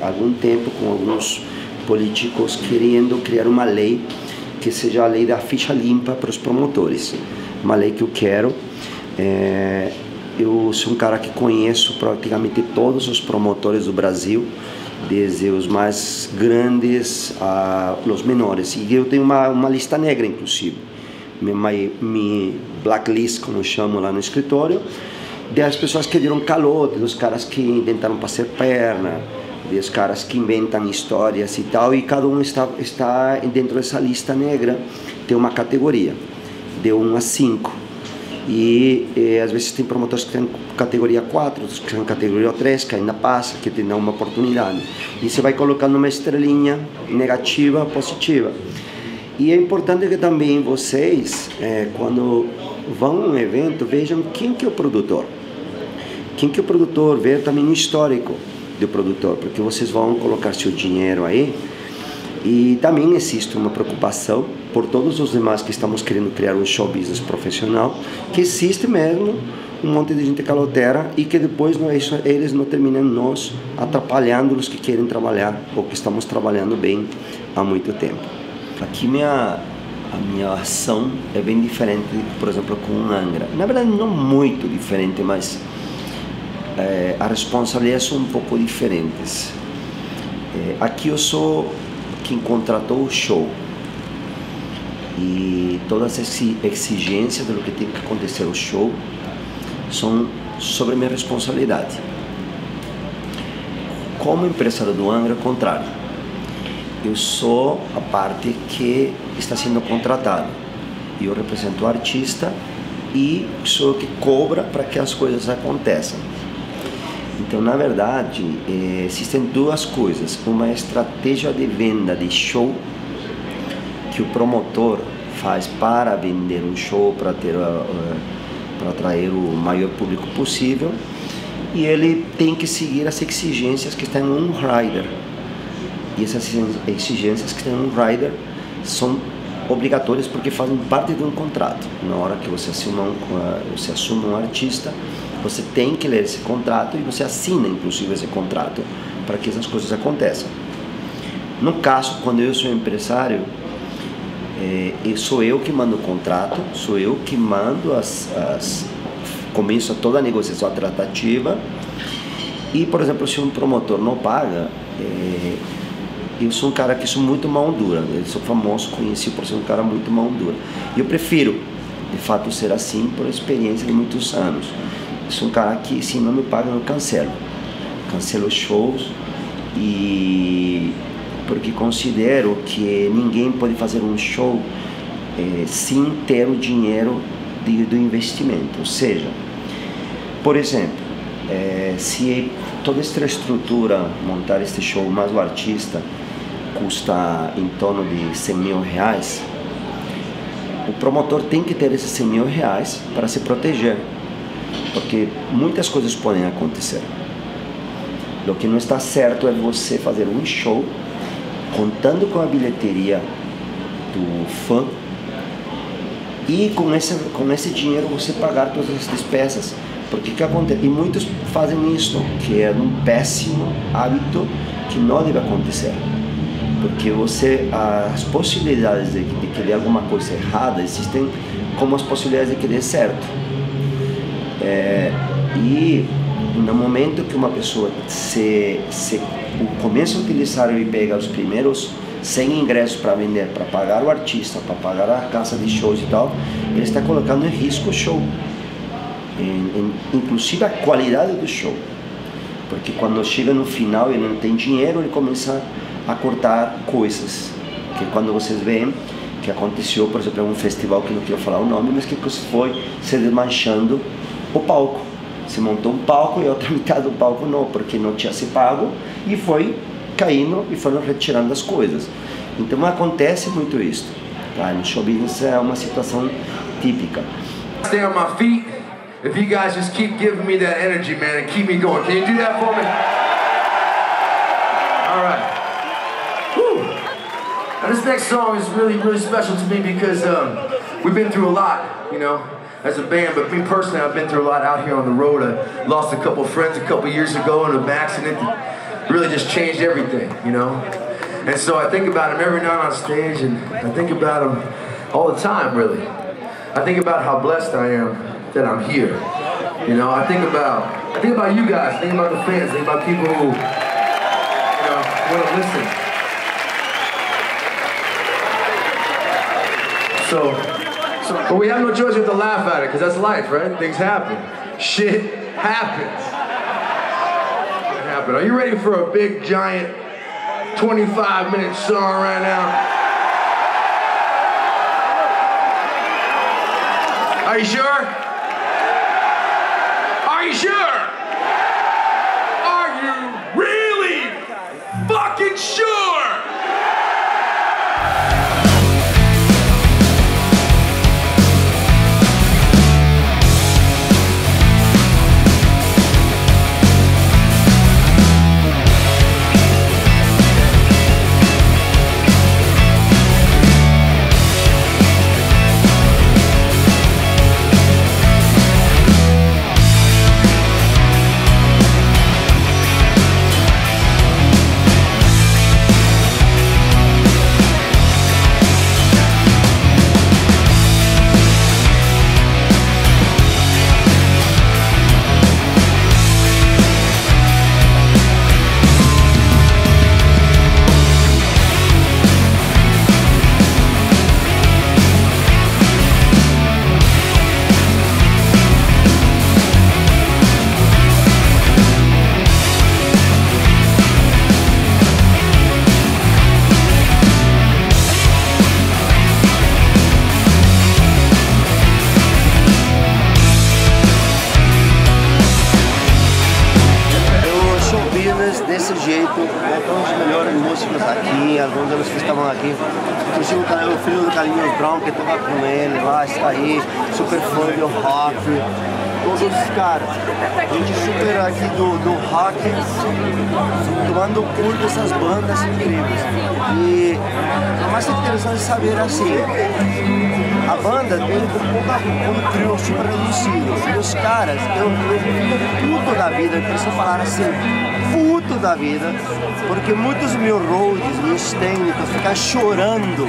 há algum tempo com alguns políticos querendo criar uma lei que seja a lei da ficha limpa para os promotores, uma lei que eu quero. Eu sou um cara que conheço praticamente todos os promotores do Brasil, desde os mais grandes aos menores, e eu tenho uma lista negra, inclusive, minha blacklist, como eu chamo lá no escritório, das pessoas que deram calote, dos caras que inventaram passar perna, dos caras que inventam histórias e tal, e cada um está dentro dessa lista negra, tem uma categoria, de 1 a 5. E às vezes tem promotores que têm categoria 4, outros que têm categoria 3, que ainda passa, que tem uma oportunidade. E você vai colocando uma estrelinha negativa, positiva. E é importante que também vocês, quando vão a um evento, vejam quem que é o produtor. Quem que é o produtor, ver também o histórico do produtor, porque vocês vão colocar seu dinheiro aí. E também existe uma preocupação por todos os demais que estamos querendo criar um show business profissional, que existe mesmo um monte de gente caloteira e que depois eles não terminam nos atrapalhando os que querem trabalhar ou que estamos trabalhando bem há muito tempo. Aqui a minha ação é bem diferente, por exemplo, com o Angra. Na verdade, não muito diferente, mas as responsabilidades são um pouco diferentes. Aqui eu sou quem contratou o show e todas as exigências do que tem que acontecer no show são sobre minha responsabilidade. Como empresário do Angra, ao contrário, eu sou a parte que está sendo contratada. Eu represento o artista e sou o que cobra para que as coisas aconteçam. Então, na verdade, existem duas coisas. Uma estratégia de venda de show que o promotor faz para vender um show, para atrair o maior público possível, e ele tem que seguir as exigências que estão no rider. E essas exigências que estão no rider são obrigatórias porque fazem parte de um contrato. Na hora que você assume um artista, você tem que ler esse contrato e você assina inclusive esse contrato para que essas coisas aconteçam. No caso, quando eu sou empresário, sou eu que mando o contrato, sou eu que mando começo toda a negociação tratativa. E, por exemplo, se um promotor não paga, eu sou um cara que sou muito mão dura. Eu sou famoso, conhecido por ser um cara muito mão dura. E eu prefiro, de fato, ser assim por experiência de muitos anos. Eu sou um cara que, se não me paga, eu cancelo. Cancelo os shows, porque considero que ninguém pode fazer um show sem ter o dinheiro do investimento. Ou seja, por exemplo, se toda esta estrutura, montar este show mais o artista, custa em torno de 100 mil reais, o promotor tem que ter esses 100 mil reais para se proteger, porque muitas coisas podem acontecer. O que não está certo é você fazer um show contando com a bilheteria do fã e com esse dinheiro você pagar todas as despesas. Porque que acontece? E muitos fazem isso, que é um péssimo hábito que não deve acontecer. Porque as possibilidades de que dê alguma coisa errada existem como as possibilidades de que dê certo. E no momento que uma pessoa começa a utilizar e pega os primeiros 100 ingressos para vender, para pagar o artista, para pagar a casa de shows e tal, ele está colocando em risco o show. Inclusive a qualidade do show, porque quando chega no final e não tem dinheiro, ele começa a cortar coisas, que quando vocês veem que aconteceu, por exemplo, em um festival que não quero falar o nome, mas que foi se desmanchando o palco. Se montou um palco e a outra metade do palco não, porque não tinha se pago, e foi caindo e foram retirando as coisas. Então acontece muito isso, tá? No show business é uma situação típica. Stay on my feet. If you guys just keep giving me that energy, man, and keep me going. Can you do that for me? All right. Whew. Now this next song is really, really special to me because we've been through a lot, you know, as a band. But me personally, I've been through a lot out here on the road. I lost a couple of friends a couple years ago in an accident that really just changed everything, you know. And so I think about them every night on stage, and I think about them all the time, really. I think about how blessed I am that I'm here. You know, I think about you guys, I think about the fans, I think about people who, you know, want to listen. But we have no choice but to laugh at it, because that's life, right? Things happen. Shit happens. Are you ready for a big, giant, 25-minute song right now? Are you sure? Are you sure? Are you really fucking sure? desse jeito, com os melhores músicos aqui, alguns deles que estavam aqui. Inclusive o filho do Carlinhos Brown, que toca com ele lá, está aí, super fã do rock. Todos os caras, gente super aqui do rock, tomando o curto dessas bandas incríveis. E o mais interessante é saber assim, a banda tem um trio super reduzido. E os caras, eu fico puto da vida, eu preciso falar assim, puto da vida, porque muitos meus roadies, meus técnicos ficam chorando,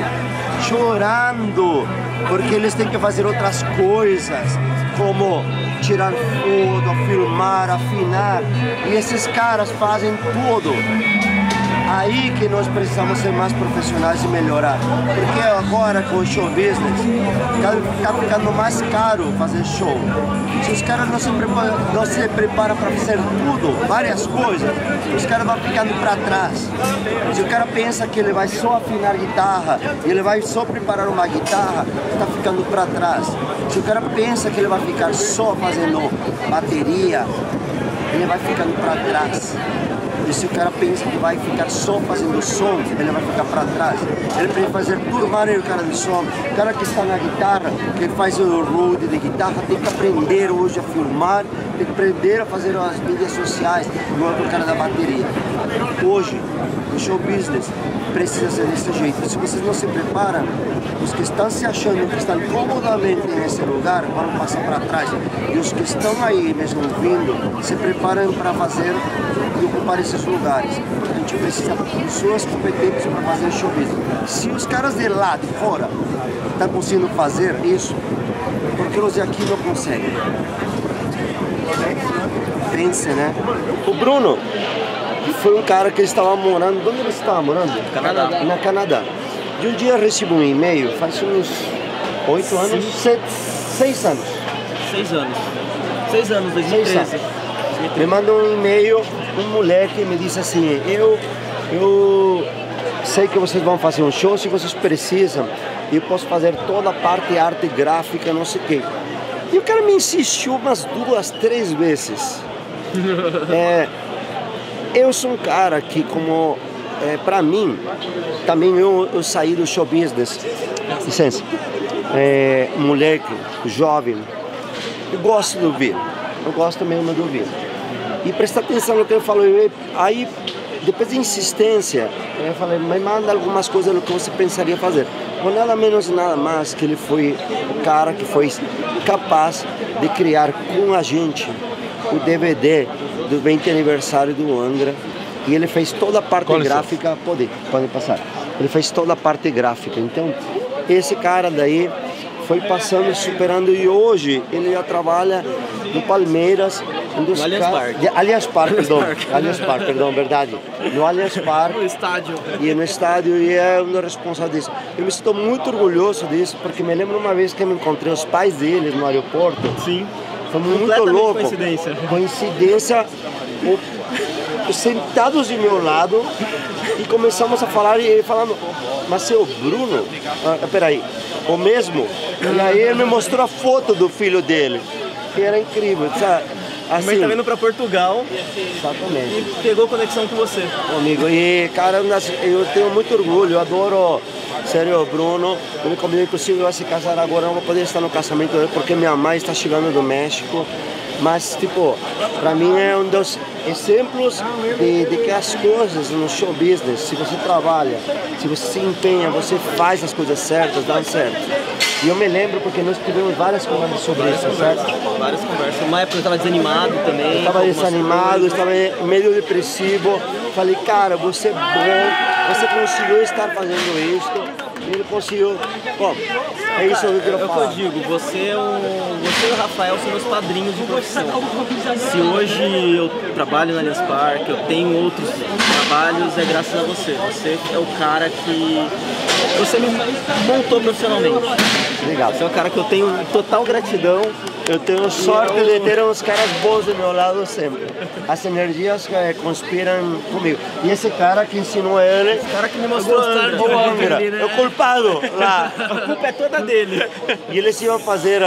porque eles têm que fazer outras coisas, como tirar foto, filmar, afinar, e esses caras fazem tudo. Aí que nós precisamos ser mais profissionais e melhorar, porque agora com o show business está ficando mais caro fazer show. Se os caras não se preparam para fazer tudo, várias coisas, os caras vão ficando para trás. Se o cara pensa que ele vai só afinar guitarra, ele vai só preparar uma guitarra, está ficando para trás. Se o cara pensa que ele vai ficar só fazendo bateria, ele vai ficando para trás. E se o cara pensa que vai ficar só fazendo som, ele vai ficar para trás. Ele precisa fazer turmar o cara de som. O cara que está na guitarra, que faz o road de guitarra, tem que aprender hoje a filmar, tem que aprender a fazer as mídias sociais, igual o cara da bateria. Hoje, o show business precisa ser desse jeito. Se vocês não se preparam, os que estão se achando que estão comodamente nesse lugar vão passar para trás. E os que estão aí mesmo vindo, se preparam para fazer e ocupar esses lugares. A gente precisa de pessoas competentes para fazer show business. Se os caras de lá, de fora, estão conseguindo fazer isso, por que os de aqui não conseguem? Pense, né? O Bruno foi um cara que estava morando... Onde ele estava morando? Canadá. Na Canadá. De um dia eu recebi um e-mail, faz uns 8 anos, 6 anos. 6 anos. 6 anos, 2013. Me mandou um e-mail, um moleque me disse assim, eu sei que vocês vão fazer um show, se vocês precisam, eu posso fazer toda a parte de arte gráfica, não sei o quê. E o cara me insistiu umas 2, 3 vezes. Eu sou um cara que, como, pra mim, também eu saí do show business, licença, moleque, jovem, eu gosto de ouvir, eu gosto mesmo de ouvir. E prestar atenção no que eu falo, aí, depois de insistência, eu falei, mas manda algumas coisas do que você pensaria fazer. Ou nada menos, nada mais, que ele foi o cara que foi capaz de criar com a gente o DVD do 20 aniversário do Angra, e ele fez toda a parte gráfica, pode passar, ele fez toda a parte gráfica. Então esse cara daí foi passando, superando, e hoje ele já trabalha no Palmeiras, no Allianz Parque, perdão, verdade, no Allianz Parque, no estádio, e é um dos responsáveis disso. Eu me sinto muito orgulhoso disso, porque me lembro uma vez que eu me encontrei os pais deles no aeroporto. Sim. Foi muito louco. Coincidência, sentados de meu lado, e começamos a falar, e ele falando, mas seu Bruno, peraí, o mesmo? E aí ele me mostrou a foto do filho dele, que era incrível, sabe? Assim, também tá vindo pra Portugal. Exatamente. E pegou conexão com você. Amigo, e cara, eu tenho muito orgulho, eu adoro, sério, o Bruno. Ele convidou, inclusive, vai se casar agora, não vou poder estar no casamento dele porque minha mãe está chegando do México. Mas, tipo, pra mim é um dos exemplos de que as coisas no show business, se você trabalha, se você se empenha, você faz as coisas certas, dão certo. E eu me lembro porque nós tivemos várias conversas sobre isso, certo? Várias conversas. Uma época eu estava desanimado também. Eu estava desanimado, estava meio depressivo. Falei, cara, você é bom, você conseguiu estar fazendo isso. Ele conseguiu. Bom, é isso que eu quero falar. É o que eu digo, você e o Rafael são meus padrinhos de profissão. Se hoje eu trabalho na Allianz Parque, eu tenho outros trabalhos, é graças a você. Você é o cara que você me montou profissionalmente. Obrigado. Você é o cara que eu tenho total gratidão. Eu tenho sorte de ter uns caras bons do meu lado sempre. As energias conspiram comigo. E esse cara que ensinou ele... Esse cara que me mostrou o Angra, é o culpado lá. A culpa é toda dele. E eles iam fazer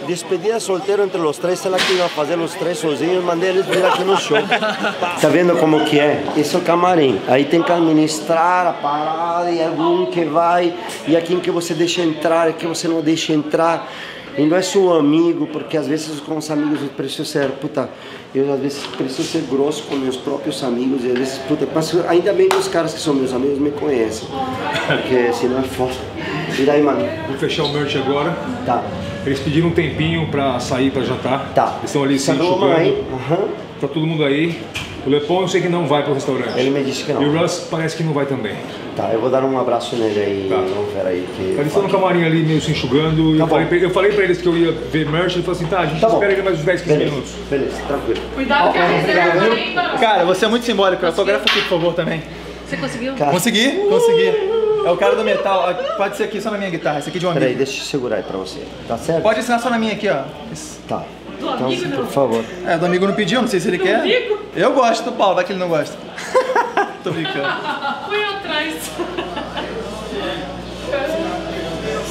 despedida solteiro entre os três, sei lá que iam fazer os três sozinhos, mandei eles vir aqui no show. Tá vendo como que é? Esse é o camarim. Aí tem que administrar a parada e algum que vai, e aqui que você deixa entrar, e que você não deixa entrar. E não é seu amigo, porque às vezes com os amigos eu preciso ser, puta, eu às vezes preciso ser grosso com meus próprios amigos, e às vezes, puta, mas ainda bem que os caras que são meus amigos me conhecem, porque senão é foda. E daí, mano? Vou fechar o merch agora. Tá. Eles pediram um tempinho pra sair, pra jantar. Tá. Eles estão ali se enxugando. Tá todo mundo aí. O Lepon eu sei que não vai pro restaurante. Ele me disse que não. E o Russ parece que não vai também. Tá, eu vou dar um abraço nele aí. Tá. Vamos ver aí. Que eles estão no camarim ali, meio se enxugando. Tá eu falei pra eles que eu ia ver merch. Ele falou assim, tá, a gente espera ele mais uns 10, 15 minutos. Beleza, tranquilo. Cuidado com a reserva, hein, mano? Cara, você é muito simbólico. Autografa aqui, por favor, também. Você conseguiu? Consegui. É o cara do metal. Pode ser aqui só na minha guitarra. Esse aqui de um amigo. Peraí, deixa eu segurar aí pra você. Tá certo? Pode assinar só na minha aqui, ó. Tá. Do amigo não. Por favor. É, do amigo não pediu, não sei se ele quer. Amigo? Eu gosto do Paulo, vai que ele não gosta. Tô brincando. Fui atrás.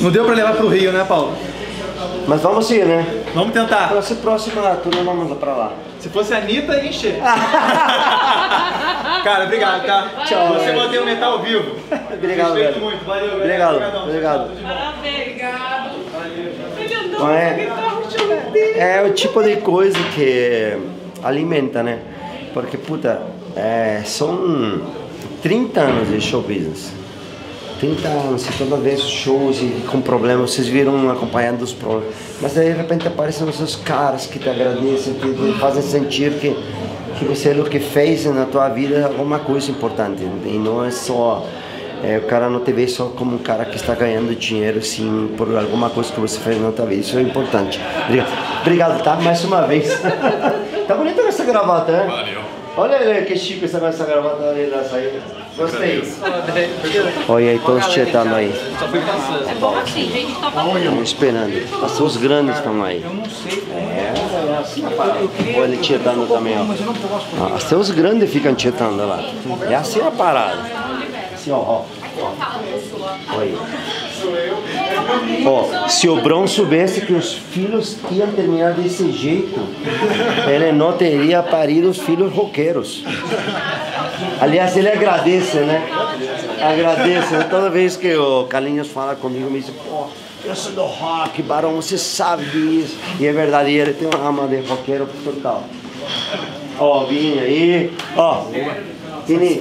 Não deu pra levar pro Rio, né, Paulo? Mas vamos ir, né? Vamos tentar. Pra ser próxima turma, vamos pra lá. Se fosse a Anitta, ia encher. Cara, obrigado, tá? Tchau. Você mantém o metal vivo. Obrigado, Respeito velho. muito, valeu. Obrigado. Parabéns, obrigado. Ele andou Não é? com a guitarra, É o tipo de coisa que alimenta, né? Porque, puta, são 30 anos de show business. 30 anos, e toda vez shows e com problemas, vocês viram acompanhando os problemas. Mas daí de repente aparecem os seus caras que te agradecem, que te fazem sentir que você é o que fez na tua vida alguma coisa importante. E não é só, o cara não te vê só como um cara que está ganhando dinheiro, sim, por alguma coisa que você fez na tua vida. Isso é importante. Obrigado, tá? Mais uma vez. Tá bonita essa gravata, né? Valeu. Olha que chique essa gravata ali na saída. Gostei. Olha aí, todos tietando aí. É bom assim, gente. Estamos esperando. Até os grandes estão aí. Olha ele tietando também, ó. Até os grandes ficam tietando lá. É assim a parada. Assim, ó. Olha. Ó, se o Bron soubesse que os filhos iam terminar desse jeito, ele não teria parido os filhos roqueiros. Aliás, ele agradece, né? Agradece. Toda vez que o Carlinhos fala comigo, me diz, pô, eu sou do rock, Barão, você sabe disso. E é verdade, ele tem uma alma de roqueiro total. Ó, Vini aí, ó. Vini,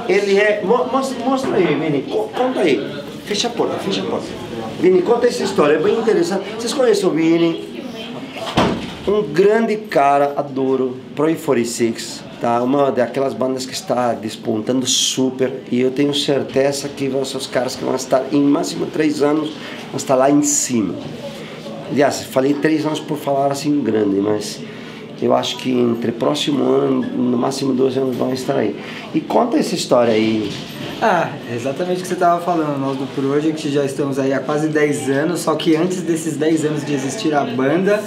ele é... Mostra aí, Vini, conta aí. Fecha a porta, fecha a porta. Vini, conta essa história, é bem interessante. Vocês conhecem o Vini? Um grande cara, adoro, Pro 46, tá? Uma daquelas bandas que está despontando super, e eu tenho certeza que vão ser os caras que vão estar em máximo 3 anos, vão estar lá em cima. Aliás, falei 3 anos por falar assim grande, mas eu acho que entre próximo ano, no máximo 2 anos vão estar aí. E conta essa história aí. Exatamente o que você estava falando. Nós do Project já estamos aí há quase 10 anos, só que antes desses 10 anos de existir a banda,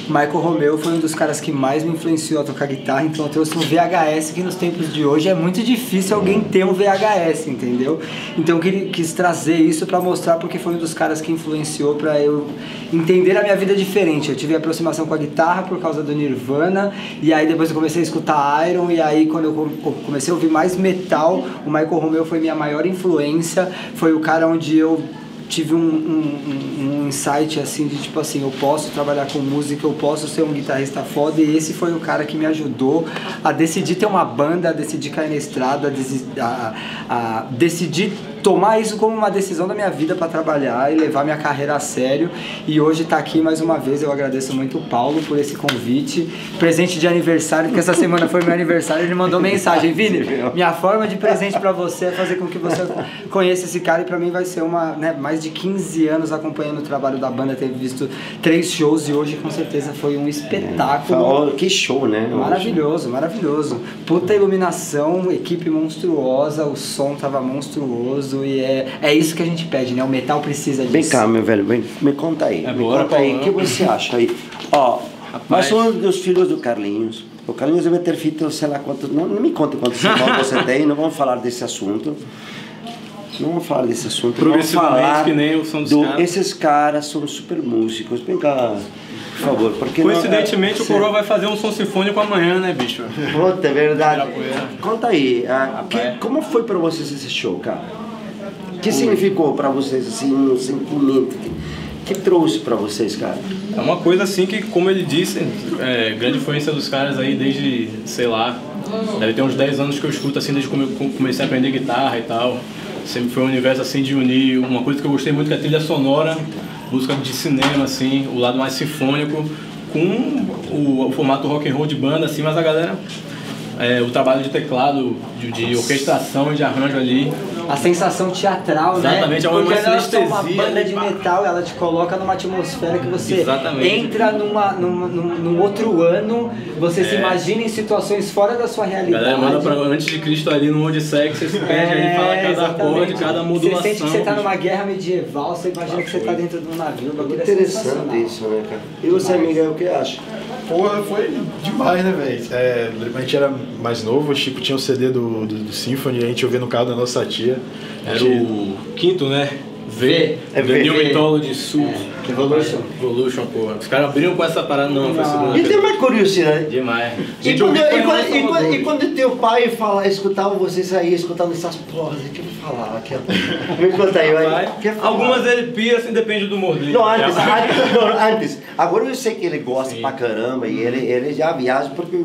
Michael Romeo foi um dos caras que mais me influenciou a tocar guitarra, então eu trouxe um VHS, que nos tempos de hoje é muito difícil alguém ter um VHS, entendeu? Então eu quis trazer isso para mostrar, porque foi um dos caras que influenciou para eu entender a minha vida diferente. Eu tive aproximação com a guitarra por causa do Nirvana, e aí depois eu comecei a escutar Iron, e aí quando eu comecei a ouvir mais metal, o Michael Romeo foi minha maior influência, foi o cara onde eu tive um insight assim de tipo assim, eu posso trabalhar com música, eu posso ser um guitarrista foda, e esse foi o cara que me ajudou a decidir ter uma banda, a decidir cair na estrada, a decidir tomar isso como uma decisão da minha vida para trabalhar e levar minha carreira a sério. E hoje tá aqui mais uma vez. Eu agradeço muito o Paulo por esse convite, presente de aniversário, porque essa semana foi meu aniversário. Ele mandou mensagem: Vini, minha forma de presente para você é fazer com que você conheça esse cara, e para mim vai ser mais de 15 anos acompanhando o trabalho da banda, ter visto 3 shows, e hoje com certeza foi um espetáculo. Que show, né? Maravilhoso, maravilhoso. Puta iluminação, equipe monstruosa, o som tava monstruoso. E é isso que a gente pede, né? O metal precisa disso. Vem cá, meu velho, me conta aí. Conta aí, o que você acha aí? Ó, mas um dos filhos do Carlinhos. O Carlinhos deve ter feito, sei lá quantos... Não me conta quantos irmãos você tem, não vamos falar desse assunto. não vamos falar desse assunto. Progressivamente, vamos falar que nem o som dos caras. Esses caras são super músicos. Vem cá, por favor. Porque coincidentemente, o Coroa vai fazer um som sinfônico amanhã, né, bicho? Puta, é verdade. Conta aí, como foi pra vocês esse show, cara? O que significou pra vocês, assim, um sentimento? Que trouxe pra vocês, cara? É uma coisa assim que, como ele disse, grande influência dos caras aí desde, sei lá, deve ter uns 10 anos que eu escuto assim, desde que comecei a aprender guitarra e tal. Sempre foi um universo assim de unir uma coisa que eu gostei muito, que é a trilha sonora, música de cinema, assim, o lado mais sinfônico, com o formato rock and roll de banda, assim, mas a galera... o trabalho de teclado, de orquestração e de arranjo ali. A sensação teatral, exatamente, né? É uma Porque ela é sinestesia. uma banda de metal, ela te coloca numa atmosfera que você entra num outro ano, você se imagina em situações fora da sua realidade. A galera manda pra antes de Cristo ali no Odisseia, que você se perde aí, fala cada acorde, cada modulação. Você sente que você tá numa guerra medieval, você imagina que você tá dentro de um navio. Interessante isso, né, cara? E você, Miguel, o que acha? Porra, foi demais, né, velho? A gente era mais novo, o Chico tinha o CD do Symphony, a gente ouvia no carro da nossa tia. Era o quinto, né? V. The New Mythology Sul. Evolution, porra. Os caras abriram com essa parada, não, foi segunda. E tem uma curiosidade. Demais. E quando teu pai escutava vocês aí, escutando essas porras, o que eu falava? Me conta aí, vai. Algumas ele pira, assim, depende do humor dele. Não, antes. Agora eu sei que ele gosta pra caramba e ele já viaja, porque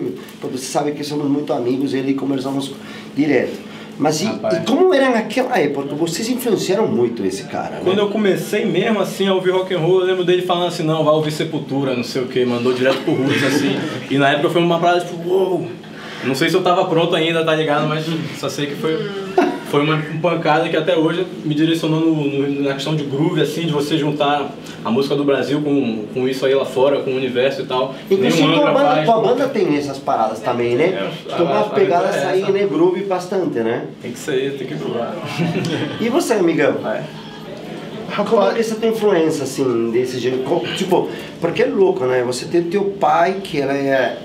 você sabe que somos muito amigos, ele conversamos direto. Mas e como era naquela época? Vocês influenciaram muito esse cara, né? Quando eu comecei mesmo assim a ouvir rock and roll, eu lembro dele falando assim, não, vai ouvir Sepultura, não sei o que, mandou direto pro Roots, assim. E na época foi uma parada tipo, uou! Não sei se eu tava pronto ainda, tá ligado? Mas só sei que foi uma pancada que até hoje me direcionou na questão de groove, assim, de você juntar a música do Brasil com isso aí lá fora, com o universo e tal. Inclusive tua banda tem essas paradas também, né? Tem umas pegadas aí, né? Groove bastante, né? Tem que ser, tem que groovar. E você, amigão? Como é que essa tua influência, assim, desse jeito? Tipo, porque é louco, né? Você tem teu pai, que ela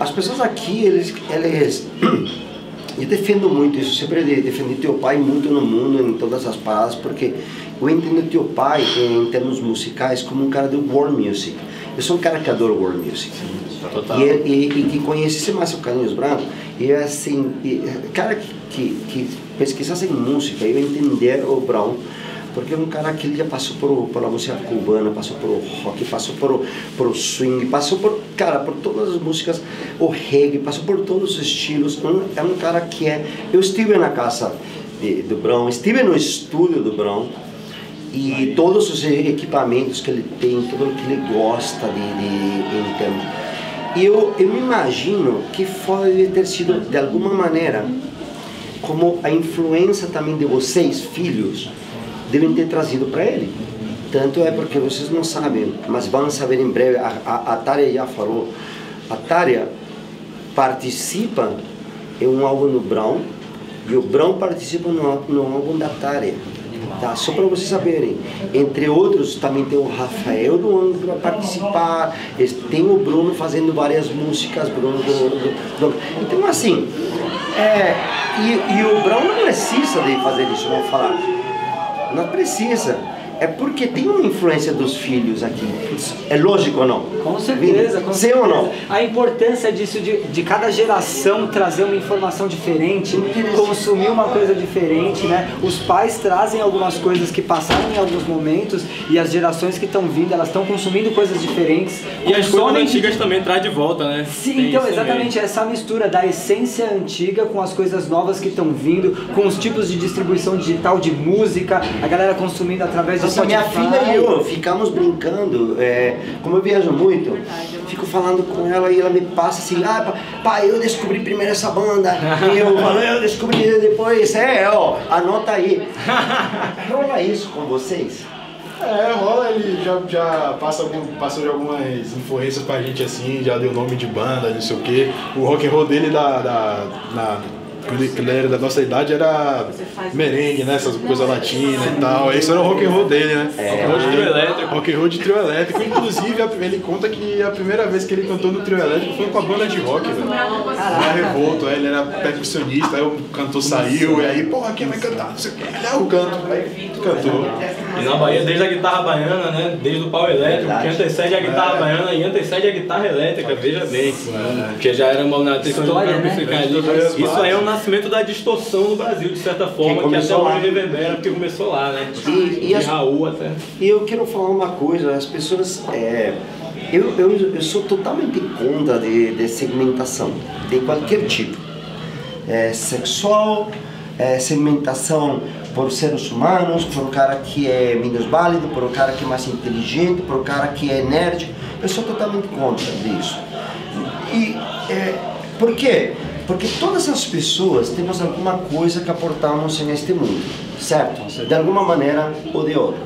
as pessoas aqui, eles eu defendo muito isso, sempre defendi teu pai muito no mundo, em todas as paradas, porque eu entendo teu pai, em termos musicais, como um cara do world music. Eu sou um cara que adora world music. Total. E que conhecesse mais o Carlinhos Brown, e assim, cara que pesquisasse em música, eu entender o Brown, porque é um cara que ele já passou pela música cubana, passou por rock, passou por o swing, passou por todas as músicas, o reggae, passou por todos os estilos. É um cara que eu estive na casa do Brown, estive no estúdio do Brown, e todos os equipamentos que ele tem, tudo o que ele gosta de eu me imagino que pode ter sido, de alguma maneira, como a influência também de vocês, filhos, devem ter trazido para ele. Tanto é porque vocês não sabem, mas vão saber em breve. A Tária já falou. A Tária participa em um álbum do Brown e o Brown participa no álbum da Tária. Tá? Só para vocês saberem. Entre outros, também tem o Rafael do ano para participar. Tem o Bruno fazendo várias músicas. Então, assim, e o Brown não precisa de fazer isso, vamos falar. Não precisa. É porque tem uma influência dos filhos aqui. É lógico ou não? Com certeza, com Sim certeza. ou não? A importância disso, de cada geração trazer uma informação diferente, consumir uma coisa diferente, né? Os pais trazem algumas coisas que passaram em alguns momentos e as gerações que estão vindo, elas estão consumindo coisas diferentes. E as coisas antigas também traz de volta, né? Sim, então exatamente essa mistura da essência antiga com as coisas novas que estão vindo, com os tipos de distribuição digital de música, a galera consumindo através de Nossa, minha filha e eu ficamos brincando, como eu viajo muito, fico falando com ela e ela me passa assim, pai, eu descobri primeiro essa banda, e eu falo, eu descobri depois, anota aí. Rola isso com vocês? Rola, ele já passou de algumas influências pra gente assim, já deu nome de banda, não sei o que. O rock and roll dele que ele era da nossa idade era merengue, né? Essas coisas latinas e tal. Esse era o rock and roll dele, né? Rock trio elétrico. Rock and roll de trio elétrico. Inclusive, ele conta que a primeira vez que ele cantou no trio elétrico foi com a banda de rock, velho. Era Revolto, ele era percussionista, aí o cantor saiu, e aí, porra, quem vai cantar? Não sei o que, eu canto. Aí cantou. E na Bahia, desde a guitarra baiana, né? Desde o pau elétrico, que antecede a guitarra baiana e antecede a guitarra elétrica, veja bem. Porque já era uma atenção de amplificar ali. Isso aí é o nascimento da distorção no Brasil, de certa forma, que até hoje reverbera, porque começou lá, né? E Raul até. E eu quero falar uma coisa, as pessoas... eu sou totalmente contra de segmentação, de qualquer tipo. Sexual, segmentação por seres humanos, por um cara que é menos válido, por um cara que é mais inteligente, por um cara que é nerd. Eu sou totalmente contra disso. E por quê? Porque todas as pessoas temos alguma coisa que aportamos neste mundo, certo? De alguma maneira ou de outra.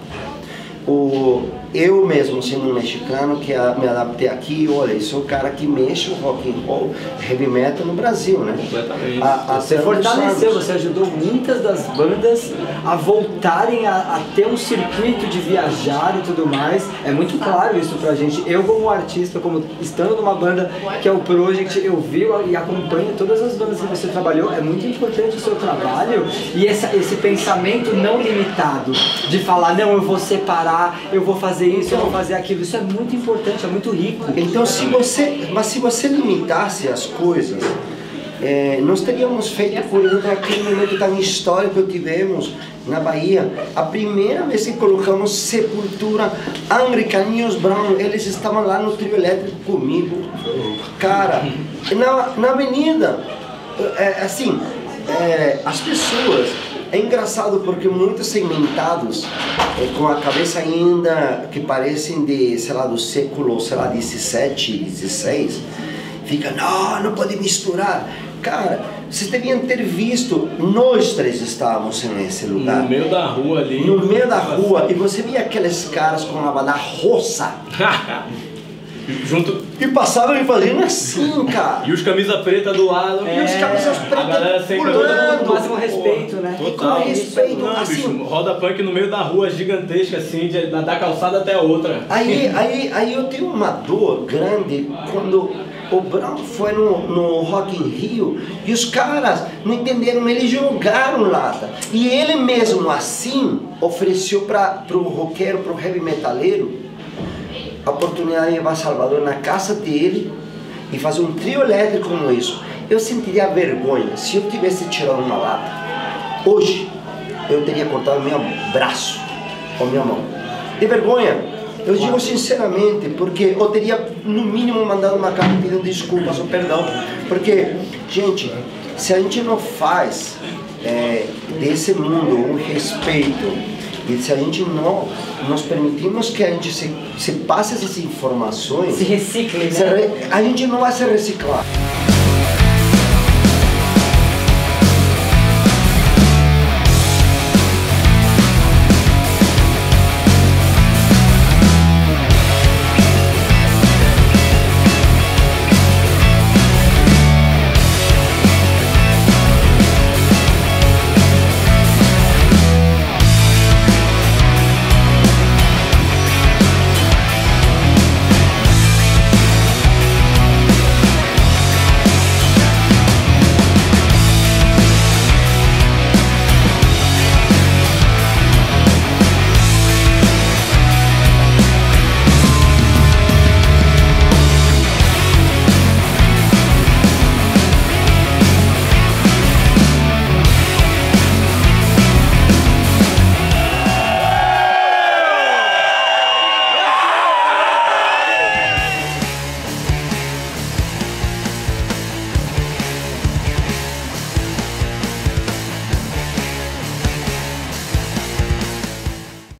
Eu mesmo, sendo um mexicano, que me adaptei aqui, olha, sou o cara que mexe o rock and roll, heavy metal no Brasil, né? Completamente. Você fortaleceu, você ajudou muitas das bandas a voltarem a ter um circuito de viajar e tudo mais. É muito claro isso pra gente. Eu, como artista, como estando numa banda que é o Project, eu vi e acompanho todas as bandas que você trabalhou. É muito importante o seu trabalho e esse pensamento não limitado de falar, não, eu vou separar, eu vou fazer isso, eu vou fazer aquilo. Isso é muito importante, é muito rico. Então, se você limitasse as coisas, nós teríamos feito, por exemplo, aquele momento tão histórico que tivemos na Bahia, a primeira vez que colocamos Sepultura, Angra e Carlinhos Brown, eles estavam lá no trio elétrico comigo, cara, na avenida, as pessoas, é engraçado porque muitos segmentados, com a cabeça ainda que parecem de, sei lá, do século, sei lá, 17, 16, fica, não pode misturar. Cara, vocês deviam ter visto, nós três estávamos nesse lugar. No meio da rua ali. No meio da rua, e você via aqueles caras com uma banda roça. Junto. E passavam e faziam assim, cara. E os camisa preta do lado. E os camisas pretas pulando. Com o máximo respeito, né? Total. Com respeito. Não, assim, bicho, roda punk no meio da rua gigantesca, assim, da calçada até a outra. Aí eu tenho uma dor grande quando o Brown foi no Rock in Rio e os caras não entenderam, eles jogaram lata. E ele mesmo assim ofereceu pro roqueiro, pro heavy metaleiro, a oportunidade de levar Salvador na casa dele e fazer um trio elétrico como isso. Eu sentiria vergonha se eu tivesse tirado uma lata. Hoje eu teria cortado meu braço ou minha mão. De vergonha, eu digo sinceramente, porque eu teria no mínimo mandado uma carta pedindo desculpas ou perdão. Porque, gente, se a gente não faz desse mundo um respeito, e se a gente não nos permitimos que a gente se passe essas informações, se recicle, né? A gente não vai se reciclar.